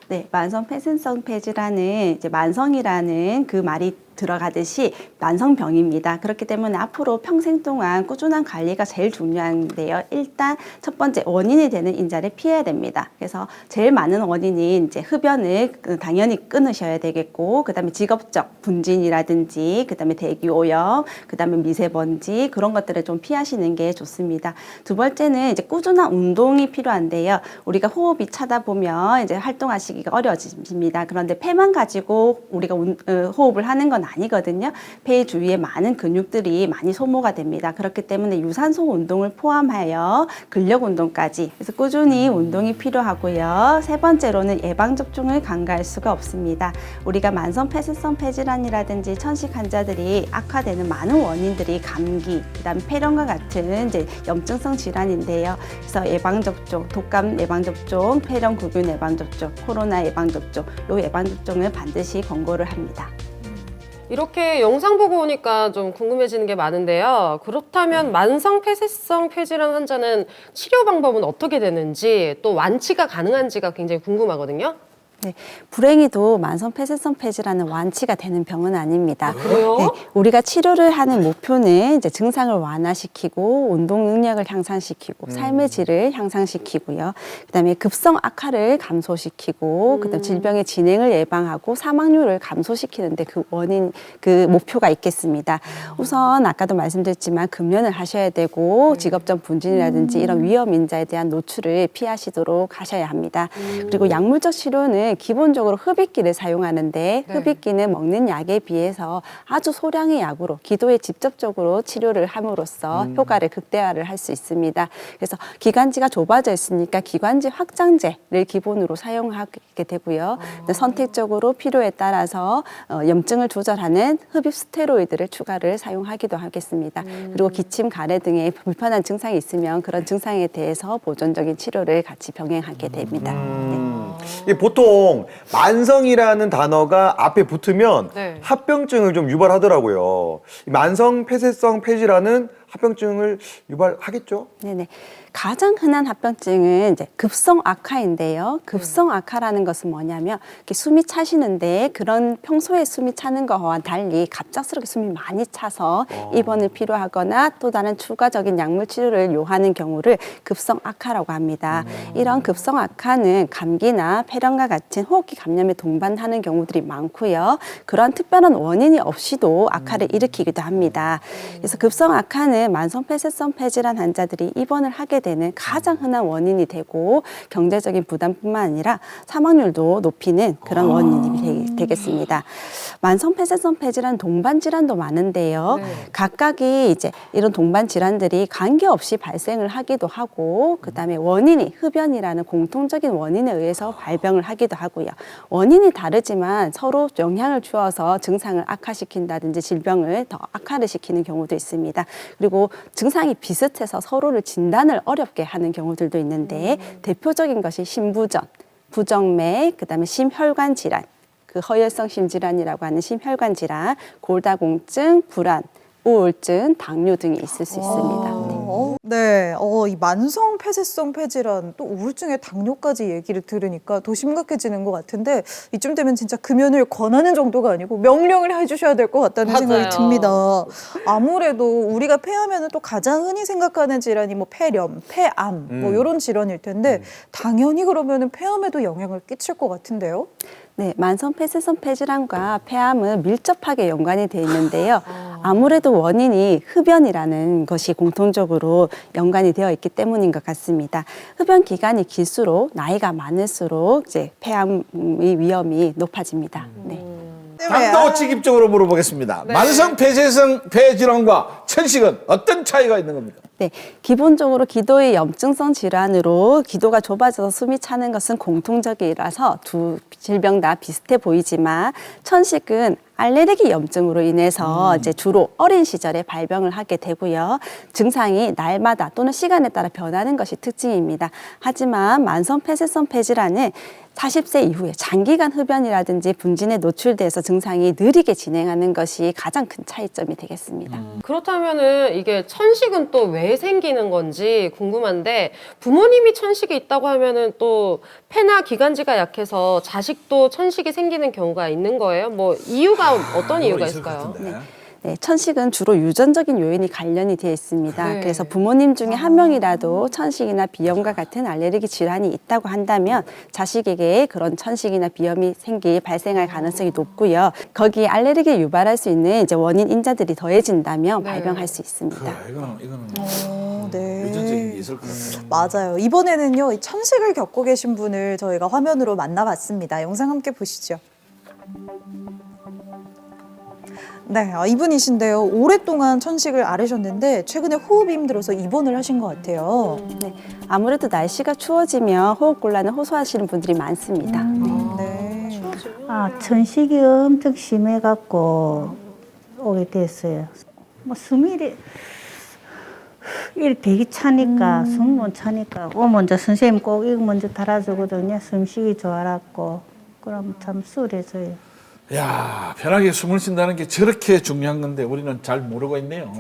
네, 만성 폐쇄성 폐질환은 이제 만성이라는 그 말이 들어가듯이 만성병입니다. 그렇기 때문에 앞으로 평생 동안 꾸준한 관리가 제일 중요한데요. 일단 첫 번째 원인이 되는 인자를 피해야 됩니다. 그래서 제일 많은 원인이 이제 흡연을 당연히 끊으셔야 되겠고, 그다음에 직업적 분진이라든지, 그다음에 대기 오염, 그다음에 미세먼지 그런 것들을 좀 피하시는 게 좋습니다. 두 번째는 이제 꾸준한 운동이 필요한데요. 우리가 호흡이 차다 보면 이제 활동하시기가 어려워집니다. 그런데 폐만 가지고 우리가 호흡을 하는 건 아니거든요. 폐 주위에 많은 근육들이 많이 소모가 됩니다. 그렇기 때문에 유산소 운동을 포함하여 근력 운동까지 그래서 꾸준히 운동이 필요하고요. 세 번째로는 예방 접종을 간과할 수가 없습니다. 우리가 만성 폐쇄성 폐질환이라든지 천식 환자들이 악화되는 많은 원인들이 감기, 그다음 폐렴과 같은 이제 염증성 질환인데요. 그래서 예방 접종, 독감 예방 접종, 폐렴 구균 예방 접종, 코로나 예방 접종, 요 예방 접종을 반드시 권고를 합니다. 이렇게 영상 보고 오니까 좀 궁금해지는 게 많은데요. 그렇다면 만성 폐쇄성 폐질환 환자는 치료 방법은 어떻게 되는지 또 완치가 가능한지가 굉장히 궁금하거든요. 네, 불행히도 만성 폐쇄성 폐질환은 완치가 되는 병은 아닙니다. 그래요? 네, 우리가 치료를 하는 목표는 이제 증상을 완화시키고 운동 능력을 향상시키고 삶의 질을 향상시키고요. 그다음에 급성 악화를 감소시키고 그다음 질병의 진행을 예방하고 사망률을 감소시키는데 그 원인 그 목표가 있겠습니다. 우선 아까도 말씀드렸지만 금연을 하셔야 되고 직업적 분진이라든지 이런 위험 인자에 대한 노출을 피하시도록 하셔야 합니다. 그리고 약물적 치료는 기본적으로 흡입기를 사용하는데 흡입기는 먹는 약에 비해서 아주 소량의 약으로 기도에 직접적으로 치료를 함으로써 효과를 극대화를 할 수 있습니다. 그래서 기관지가 좁아져 있으니까 기관지 확장제를 기본으로 사용하게 되고요. 선택적으로 필요에 따라서 염증을 조절하는 흡입 스테로이드를 추가를 사용하기도 하겠습니다. 그리고 기침, 가래 등의 불편한 증상이 있으면 그런 증상에 대해서 보존적인 치료를 같이 병행하게 됩니다. 이게 보통 만성이라는 단어가 앞에 붙으면 네. 합병증을 좀 유발하더라고요. 이 만성 폐쇄성 폐질환은 합병증을 유발하겠죠? 네네. 가장 흔한 합병증은 이제 급성 악화인데요. 급성 악화라는 것은 뭐냐면 이렇게 숨이 차시는데 그런 평소에 숨이 차는 거와 달리 갑작스럽게 숨이 많이 차서 입원을 필요하거나 또 다른 추가적인 약물 치료를 요하는 경우를 급성 악화라고 합니다. 이런 급성 악화는 감기나 폐렴과 같은 호흡기 감염에 동반하는 경우들이 많고요. 그런 특별한 원인이 없이도 악화를 일으키기도 합니다. 그래서 급성 악화는 만성 폐쇄성 폐질환 환자들이 입원을 하게 되는 가장 흔한 원인이 되고 경제적인 부담뿐만 아니라 사망률도 높이는 그런 원인이 되겠습니다. 만성 폐쇄성 폐질환 동반 질환도 많은데요. 각각이 이제 이런 동반 질환들이 관계없이 발생을 하기도 하고 그다음에 원인이 흡연이라는 공통적인 원인에 의해서 발병을 하기도 하고요. 원인이 다르지만 서로 영향을 주어서 증상을 악화시킨다든지 질병을 더 악화를 시키는 경우도 있습니다. 그리고 증상이 비슷해서 서로를 진단을 어렵게 하는 경우들도 있는데 대표적인 것이 심부전, 부정맥, 그다음에 심혈관 질환, 그 허혈성 심질환이라고 하는 심혈관 질환, 골다공증, 불안, 우울증, 당뇨 등이 있을 수 있습니다. 네, 이 만성 폐쇄성 폐질환 또 우울증에 당뇨까지 얘기를 들으니까 더 심각해지는 것 같은데 이쯤 되면 진짜 금연을 권하는 정도가 아니고 명령을 해주셔야 될 것 같다는 맞아요. 생각이 듭니다. 아무래도 우리가 폐하면은 또 가장 흔히 생각하는 질환이 뭐 폐렴, 폐암 뭐 이런 질환일 텐데 당연히 그러면은 폐암에도 영향을 끼칠 것 같은데요. 네, 만성 폐쇄성 폐질환과 폐암은 밀접하게 연관이 돼 있는데요. 아무래도 원인이 흡연이라는 것이 공통적으로 연관이 되어 있기 때문인 것 같습니다. 흡연 기간이 길수록 나이가 많을수록 이제 폐암의 위험이 높아집니다. 네. 좀 더 직입적으로 물어보겠습니다. 만성 폐쇄성 폐질환과 천식은 어떤 차이가 있는 겁니까? 네, 기본적으로 기도의 염증성 질환으로 기도가 좁아져서 숨이 차는 것은 공통적이라서 두 질병 다 비슷해 보이지만 천식은 알레르기 염증으로 인해서 이제 주로 어린 시절에 발병을 하게 되고요. 증상이 날마다 또는 시간에 따라 변하는 것이 특징입니다. 하지만 만성 폐쇄성 폐질환은 40세 이후에 장기간 흡연이라든지 분진에 노출돼서 증상이 느리게 진행하는 것이 가장 큰 차이점이 되겠습니다. 그렇다면은 이게 천식은 또 왜 생기는 건지 궁금한데 부모님이 천식이 있다고 하면은 또 폐나 기관지가 약해서 자식도 천식이 생기는 경우가 있는 거예요? 뭐 이유가 어떤 이유가 있을 것 있을까요? 같은데. 네, 천식은 주로 유전적인 요인이 관련이 되어 있습니다. 네. 그래서 부모님 중에 한 명이라도 천식이나 비염과 같은 알레르기 질환이 있다고 한다면 자식에게 그런 천식이나 비염이 발생할 가능성이 높고요. 거기에 알레르기를 유발할 수 있는 이제 원인 인자들이 더해진다면 네. 발병할 수 있습니다. 이거는 네. 유전적인 게 있을 것 같아요. 맞아요. 이번에는요, 이 천식을 겪고 계신 분을 저희가 화면으로 만나봤습니다. 영상 함께 보시죠. 네, 이분이신데요. 오랫동안 천식을 앓으셨는데 최근에 호흡이 힘들어서 입원을 하신 것 같아요. 네, 아무래도 날씨가 추워지면 호흡곤란을 호소하시는 분들이 많습니다. 네. 천식이 엄청 심해갖고 오게 됐어요. 뭐 숨이 배기 차니까 숨 못 차니까 먼저 선생님 꼭 이거 먼저 달아주거든요. 숨쉬기 좋아라고. 그럼 참 수월해져요. 야, 편하게 숨을 쉰다는 게 저렇게 중요한 건데 우리는 잘 모르고 있네요.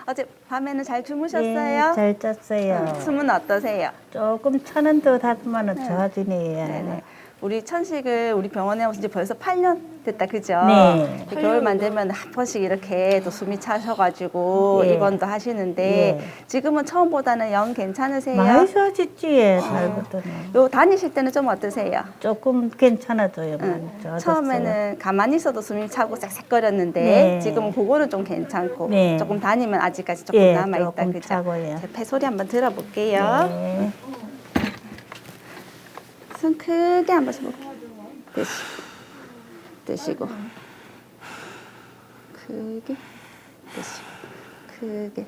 어제 밤에는 잘 주무셨어요? 예, 잘 잤어요. 숨은 어떠세요? 조금 차는 듯 하지만은 좋아지네요. 네네. 우리 천식을 우리 병원에 오신 지 벌써 8년 됐다, 그죠? 네. 겨울만 되면 한 번씩 이렇게 또 숨이 차셔가지고 예. 입원도 하시는데 예. 지금은 처음보다는 영 괜찮으세요? 많이 좋아졌지, 달부터는. 요 다니실 때는 좀 어떠세요? 조금 괜찮아져요. 많이 좋아졌어요. 처음에는 가만히 있어도 숨이 차고 쌕쌕거렸는데 네. 지금은 그거는 좀 괜찮고 네. 조금 다니면 아직까지 조금 예, 남아있다, 조금 그죠? 차고요. 제 폐 소리 한번 들어볼게요. 네. 숨 크게 한 번씩 볼게요. 드시고 크게 드시고 크게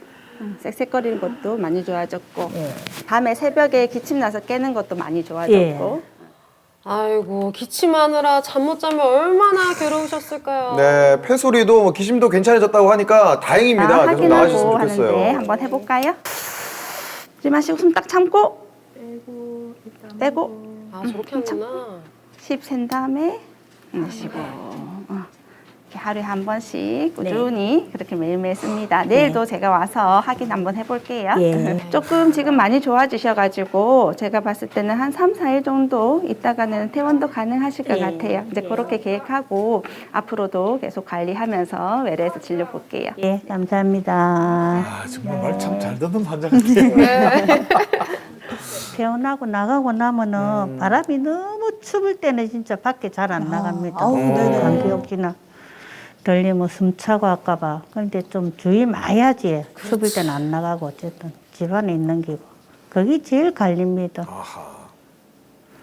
쌕쌕거리는 것도 많이 좋아졌고 예. 밤에 새벽에 기침 나서 깨는 것도 많이 좋아졌고 아이고 기침하느라 잠 못 자면 얼마나 괴로우셨을까요? 네, 폐소리도 뭐 기심도 괜찮아졌다고 하니까 다행입니다. 계속 나아지셨으면 하는데 좋겠어요. 한번 해볼까요? 들이마시고 숨 딱 참고 빼고 아 저렇게 하는구나. 10 센 다음에 내쉬고 이렇게 하루에 한 번씩 꾸준히 그렇게 매일매일 씁니다. 내일도 제가 와서 확인 한번 해볼게요. 예. 조금 지금 많이 좋아지셔가지고 제가 봤을 때는 한 3, 4일 정도 있다가는 퇴원도 가능하실 것 같아요. 이제 그렇게 계획하고 앞으로도 계속 관리하면서 외래에서 진료 볼게요. 예, 감사합니다. 아, 정말 말 참 잘 듣는 환자 같아요. 퇴원하고 나가고 나면은 바람이 너무 추울 때는 진짜 밖에 잘 안 나갑니다. 아우, 네네. 감기 혹시나 들리면 숨차고 할까봐. 그런데 좀 주의 많이 하지. 추울 때는 안 나가고 어쨌든 집안에 있는 기고. 그게 제일 갈립니다.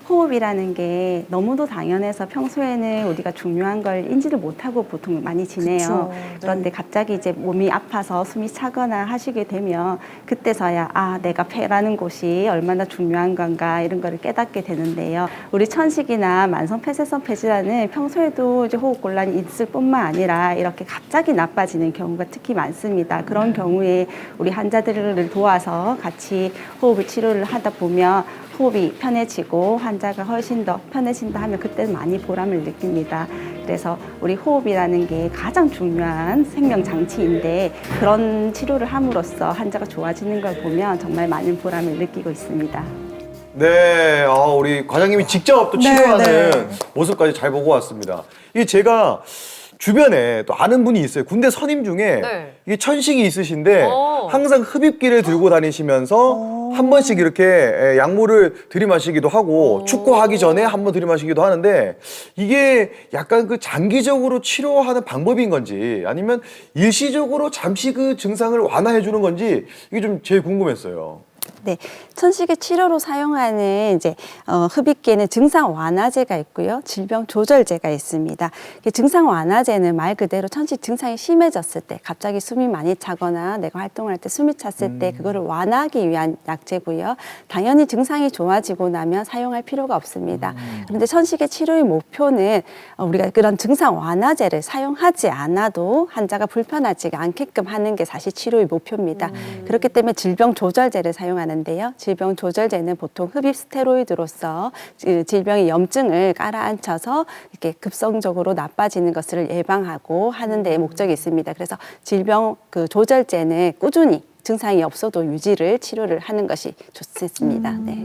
호흡이라는 게 너무도 당연해서 평소에는 우리가 중요한 걸 인지를 못하고 보통 많이 지내요. 그쵸. 그런데 갑자기 이제 몸이 아파서 숨이 차거나 하시게 되면 그때서야 내가 폐라는 곳이 얼마나 중요한 건가 이런 거를 깨닫게 되는데요. 우리 천식이나 만성 폐쇄성 폐질환은 평소에도 이제 호흡 곤란이 있을 뿐만 아니라 이렇게 갑자기 나빠지는 경우가 특히 많습니다. 그런 경우에 우리 환자들을 도와서 같이 호흡을 치료를 하다 보면 호흡이 편해지고 환자가 훨씬 더 편해진다 하면 그때는 많이 보람을 느낍니다. 그래서 우리 호흡이라는 게 가장 중요한 생명 장치인데 그런 치료를 함으로써 환자가 좋아지는 걸 보면 정말 많은 보람을 느끼고 있습니다. 네, 우리 과장님이 직접 또 네, 치료하는 네. 모습까지 잘 보고 왔습니다. 이게 제가 주변에 또 아는 분이 있어요. 군대 선임 중에 네. 이게 천식이 있으신데 어. 항상 흡입기를 들고 다니시면서 한 번씩 이렇게 약물을 들이마시기도 하고 축구하기 전에 한 번 들이마시기도 하는데 이게 약간 그 장기적으로 치료하는 방법인 건지 아니면 일시적으로 잠시 그 증상을 완화해 주는 건지 이게 좀 제일 궁금했어요. 네, 천식의 치료로 사용하는 이제 흡입기에는 증상 완화제가 있고요, 질병 조절제가 있습니다. 증상 완화제는 말 그대로 천식 증상이 심해졌을 때, 갑자기 숨이 많이 차거나 내가 활동할 때 숨이 찼을 때 그거를 완화하기 위한 약제고요. 당연히 증상이 좋아지고 나면 사용할 필요가 없습니다. 그런데 천식의 치료의 목표는 우리가 그런 증상 완화제를 사용하지 않아도 환자가 불편하지 않게끔 하는 게 사실 치료의 목표입니다. 그렇기 때문에 질병 조절제를 사용하는데요. 질병 조절제는 보통 흡입 스테로이드로서 질병의 염증을 깔아앉혀서 이렇게 급성적으로 나빠지는 것을 예방하고 하는 데 목적이 있습니다. 그래서 질병 조절제는 꾸준히 증상이 없어도 유지를 치료를 하는 것이 좋습니다. 네.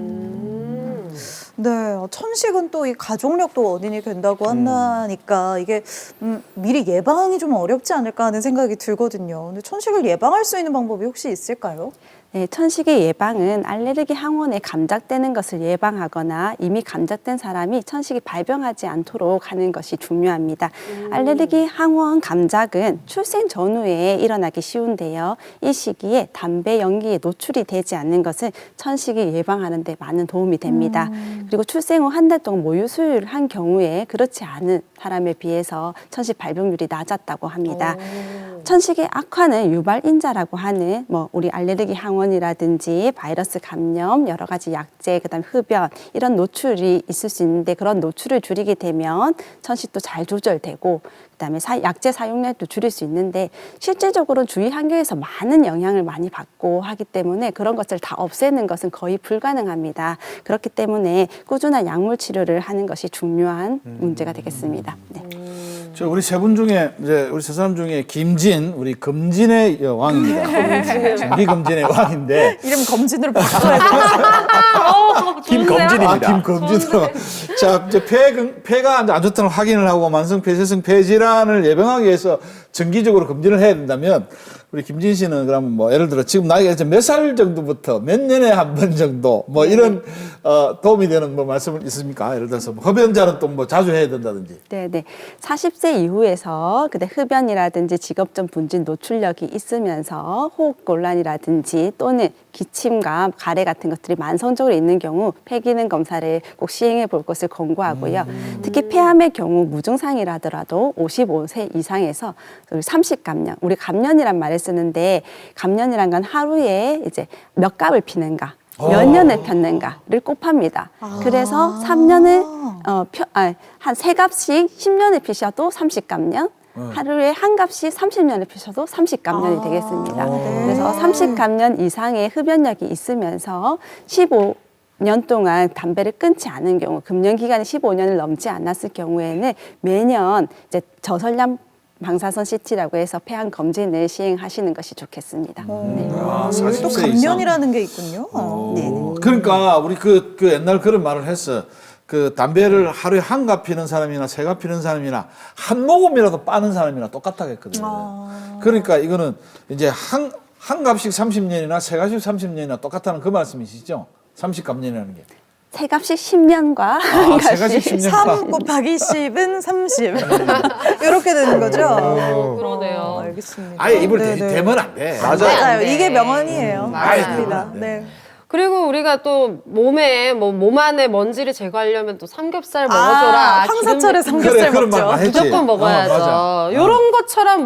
네, 천식은 또 이 가족력도 원인이 된다고 한다니까 이게 미리 예방이 좀 어렵지 않을까 하는 생각이 들거든요. 근데 천식을 예방할 수 있는 방법이 혹시 있을까요? 네, 천식의 예방은 알레르기 항원에 감작되는 것을 예방하거나 이미 감작된 사람이 천식이 발병하지 않도록 하는 것이 중요합니다. 알레르기 항원 감작은 출생 전후에 일어나기 쉬운데요. 이 시기에 담배 연기에 노출이 되지 않는 것은 천식이 예방하는 데 많은 도움이 됩니다. 그리고 출생 후 한 달 동안 모유 수유를 한 경우에 그렇지 않은 사람에 비해서 천식 발병률이 낮았다고 합니다. 천식의 악화는 유발인자라고 하는 우리 알레르기 항원이라든지 바이러스 감염, 여러 가지 약제, 그다음에 흡연 이런 노출이 있을 수 있는데 그런 노출을 줄이게 되면 천식도 잘 조절되고 그다음에 약제 사용량도 줄일 수 있는데 실제적으로 주위 환경에서 많은 영향을 많이 받고 하기 때문에 그런 것을 다 없애는 것은 거의 불가능합니다. 그렇기 때문에 꾸준한 약물 치료를 하는 것이 중요한 문제가 되겠습니다. 네. 저 우리 세 분 중에 이제 우리 세 사람 중에 김진, 우리 금진의 왕입니다. 정기금진의 왕인데 이름 검진으로 바꿔야 돼요. 김검진입니다. 김검진으로. 자, 이제 폐가 안 좋다는 확인을 하고 만성 폐쇄성 폐질환을 예방하기 위해서 정기적으로 검진을 해야 된다면 우리 김진 씨는 그럼 예를 들어 지금 나이가 몇 살 정도부터 몇 년에 한 번 정도 이런 도움이 되는 말씀 있습니까? 예를 들어서 흡연자는 또 자주 해야 된다든지. 네. 40세 이후에서 흡연이라든지 직업적 분진 노출력이 있으면서 호흡 곤란이라든지 또는 기침과 가래 같은 것들이 만성적으로 있는 경우 폐기능 검사를 꼭 시행해 볼 것을 권고하고요. 특히 폐암의 경우 무증상이라더라도 55세 이상에서 30감년, 우리 감년이란 말을 쓰는데 감년이란 건 하루에 이제 몇 갑을 피는가, 몇 년을 폈는가를 곱합니다. 그래서 3년을 한 3갑씩 10년을 피셔도 30감년, 하루에 한 갑씩 30년을 피셔도 30감년이 되겠습니다. 그래서 30감년 이상의 흡연력이 있으면서 15년 동안 담배를 끊지 않은 경우, 금년 기간이 15년을 넘지 않았을 경우에는 매년 이제 저설량 방사선 CT라고 해서 폐암 검진을 시행하시는 것이 좋겠습니다. 네. 여기 또 감년이라는 게 있군요. 네. 그러니까 우리 그 옛날 그런 말을 했어. 그 담배를 하루에 한 갑 피는 사람이나 세 갑 피는 사람이나 한 모금이라도 빠는 사람이나 똑같다겠거든요. 그러니까 이거는 이제 한 갑씩 30년이나 세 갑씩 30년이나 똑같다는 그 말씀이시죠? 30감년이라는 게. 세 갑씩 10년과 한 세 갑씩 갑씩 10년. 3 곱하기 10은 30. 이렇게 되는 거죠? 그러네요. 알겠습니다. 아예 입을 네, 네. 대면 안 돼. 맞아요. 네. 이게 명언이에요. 맞아요. 맞습니다. 네. 그리고 우리가 또 몸에 몸 안에 먼지를 제거하려면 또 삼겹살 먹어줘라. 황사철에 기름 삼겹살 그런 말 먹죠. 많이 했지. 무조건 먹어야죠. 맞아. 이런 것처럼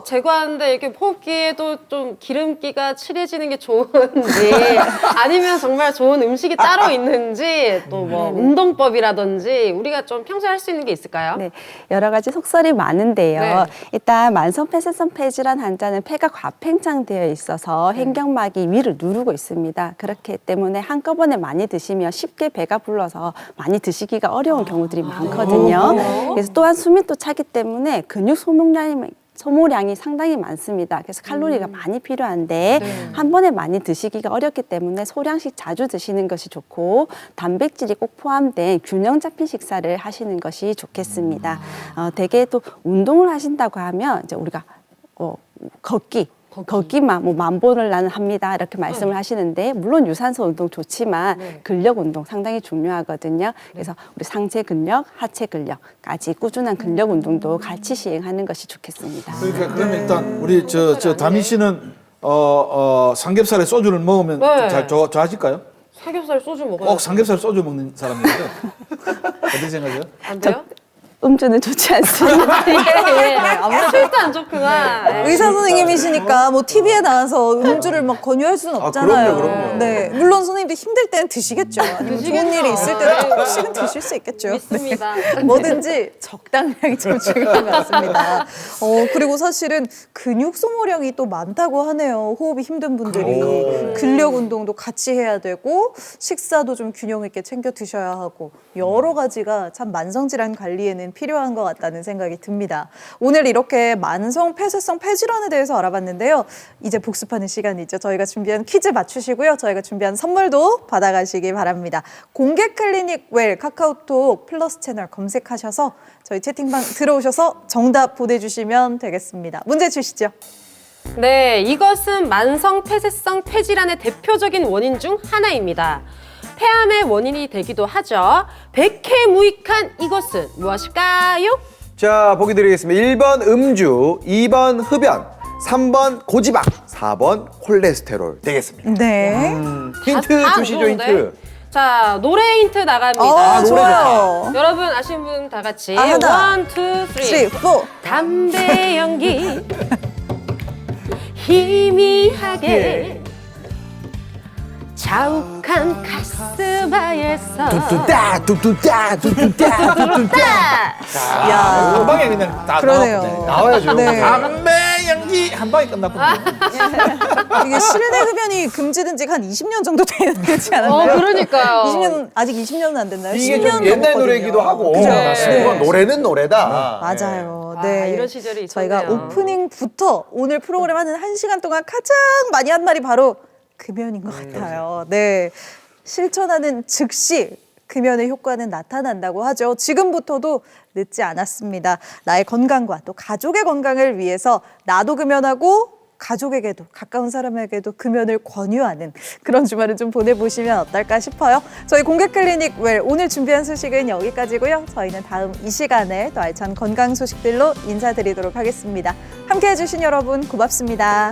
제거하는데 이렇게 호흡기에도 좀 기름기가 칠해지는 게 좋은지 아니면 정말 좋은 음식이 따로 있는지 또 운동법이라든지 우리가 좀 평소에 할 수 있는 게 있을까요? 네, 여러 가지 속설이 많은데요. 네. 일단 만성폐쇄성 폐질환 환자는 폐가 과팽창되어 있어서 횡격막이 위를 누르고 있습니다. 그렇기 때문에 한꺼번에 많이 드시면 쉽게 배가 불러서 많이 드시기가 어려운 경우들이 많거든요. 그래서 또한 숨이 또 차기 때문에 근육 소모량이 상당히 많습니다. 그래서 칼로리가 많이 필요한데 한 번에 많이 드시기가 어렵기 때문에 소량씩 자주 드시는 것이 좋고 단백질이 꼭 포함된 균형 잡힌 식사를 하시는 것이 좋겠습니다. 대개 또 운동을 하신다고 하면 이제 우리가 걷기만 만보를 나는 합니다 이렇게 말씀을 하시는데 물론 유산소 운동 좋지만 근력 운동 상당히 중요하거든요. 그래서 우리 상체 근력, 하체 근력까지 꾸준한 근력 운동도 같이 시행하는 것이 좋겠습니다. 그러니까 그럼 일단 우리 저 다미 씨는 삼겹살에 소주를 먹으면 네. 잘 좋아하실까요? 삼겹살 소주 먹어요. 꼭 삼겹살 소주 먹는 사람이거든요. 어떻게 생각해요? 안 돼요? 음주는 좋지 않습니다. 예, 예. 아무래도 절대 안 좋구나. 예. 의사 선생님이시니까 뭐 TV에 나와서 음주를 막 권유할 수는 없잖아요. 그럼요. 네, 물론 선생님도 힘들 때는 드시겠죠. 아니면 좋은 일이 있을 때는 조금씩은 드실 수 있겠죠. 믿습니다. 네. 뭐든지 적당량이 좀 중요한 것 같습니다. 그리고 사실은 근육 소모량이 또 많다고 하네요. 호흡이 힘든 분들이 근력 운동도 같이 해야 되고 식사도 좀 균형 있게 챙겨 드셔야 하고 여러 가지가 참 만성 질환 관리에는 필요한 것 같다는 생각이 듭니다. 오늘 이렇게 만성 폐쇄성 폐질환에 대해서 알아봤는데요. 이제 복습하는 시간이죠. 저희가 준비한 퀴즈 맞추시고요. 저희가 준비한 선물도 받아가시기 바랍니다. 공개 클리닉 웰 카카오톡 플러스 채널 검색하셔서 저희 채팅방 들어오셔서 정답 보내주시면 되겠습니다. 문제 주시죠. 네, 이것은 만성 폐쇄성 폐질환의 대표적인 원인 중 하나입니다. 폐암의 원인이 되기도 하죠. 백해무익한 이것은 무엇일까요? 자, 보기 드리겠습니다. 1번 음주, 2번 흡연, 3번 고지방, 4번 콜레스테롤 되겠습니다. 네. 힌트 다 주시죠, 좋은데? 힌트. 자, 노래 힌트 나갑니다. 좋아요. 여러분 아시는 분 다 같이 하나, 1, 2, 3. 3, 4. 담배 연기 희미하게 자욱한 가슴하에서 뚜뚜따, 뚜뚜따, 뚜뚜따, 뚜뚜따. 야, 한 방에 그냥 다 그러네요. 나와야죠. 네. 담배 연기 한 방에 끝났군요. 이게 실내 흡연이 금지된 지가 한 20년 정도 되지 않았나요? 그러니까요. 20년, 아직 20년은 안 됐나요? 이게 10년 좀 옛날 넘었거든요. 노래이기도 하고. 그죠? 네. 이건 노래는 노래다. 맞아요. 아, 네. 이런 시절이 있었네요. 저희가 오프닝부터 오늘 프로그램 하는 1시간 동안 가장 많이 한 말이 바로 금연인 것 같아요. 네. 실천하는 즉시 금연의 효과는 나타난다고 하죠. 지금부터도 늦지 않았습니다. 나의 건강과 또 가족의 건강을 위해서 나도 금연하고 가족에게도 가까운 사람에게도 금연을 권유하는 그런 주말을 좀 보내보시면 어떨까 싶어요. 저희 공개 클리닉 웰 오늘 준비한 소식은 여기까지고요. 저희는 다음 이 시간에 더 알찬 건강 소식들로 인사드리도록 하겠습니다. 함께해 주신 여러분 고맙습니다.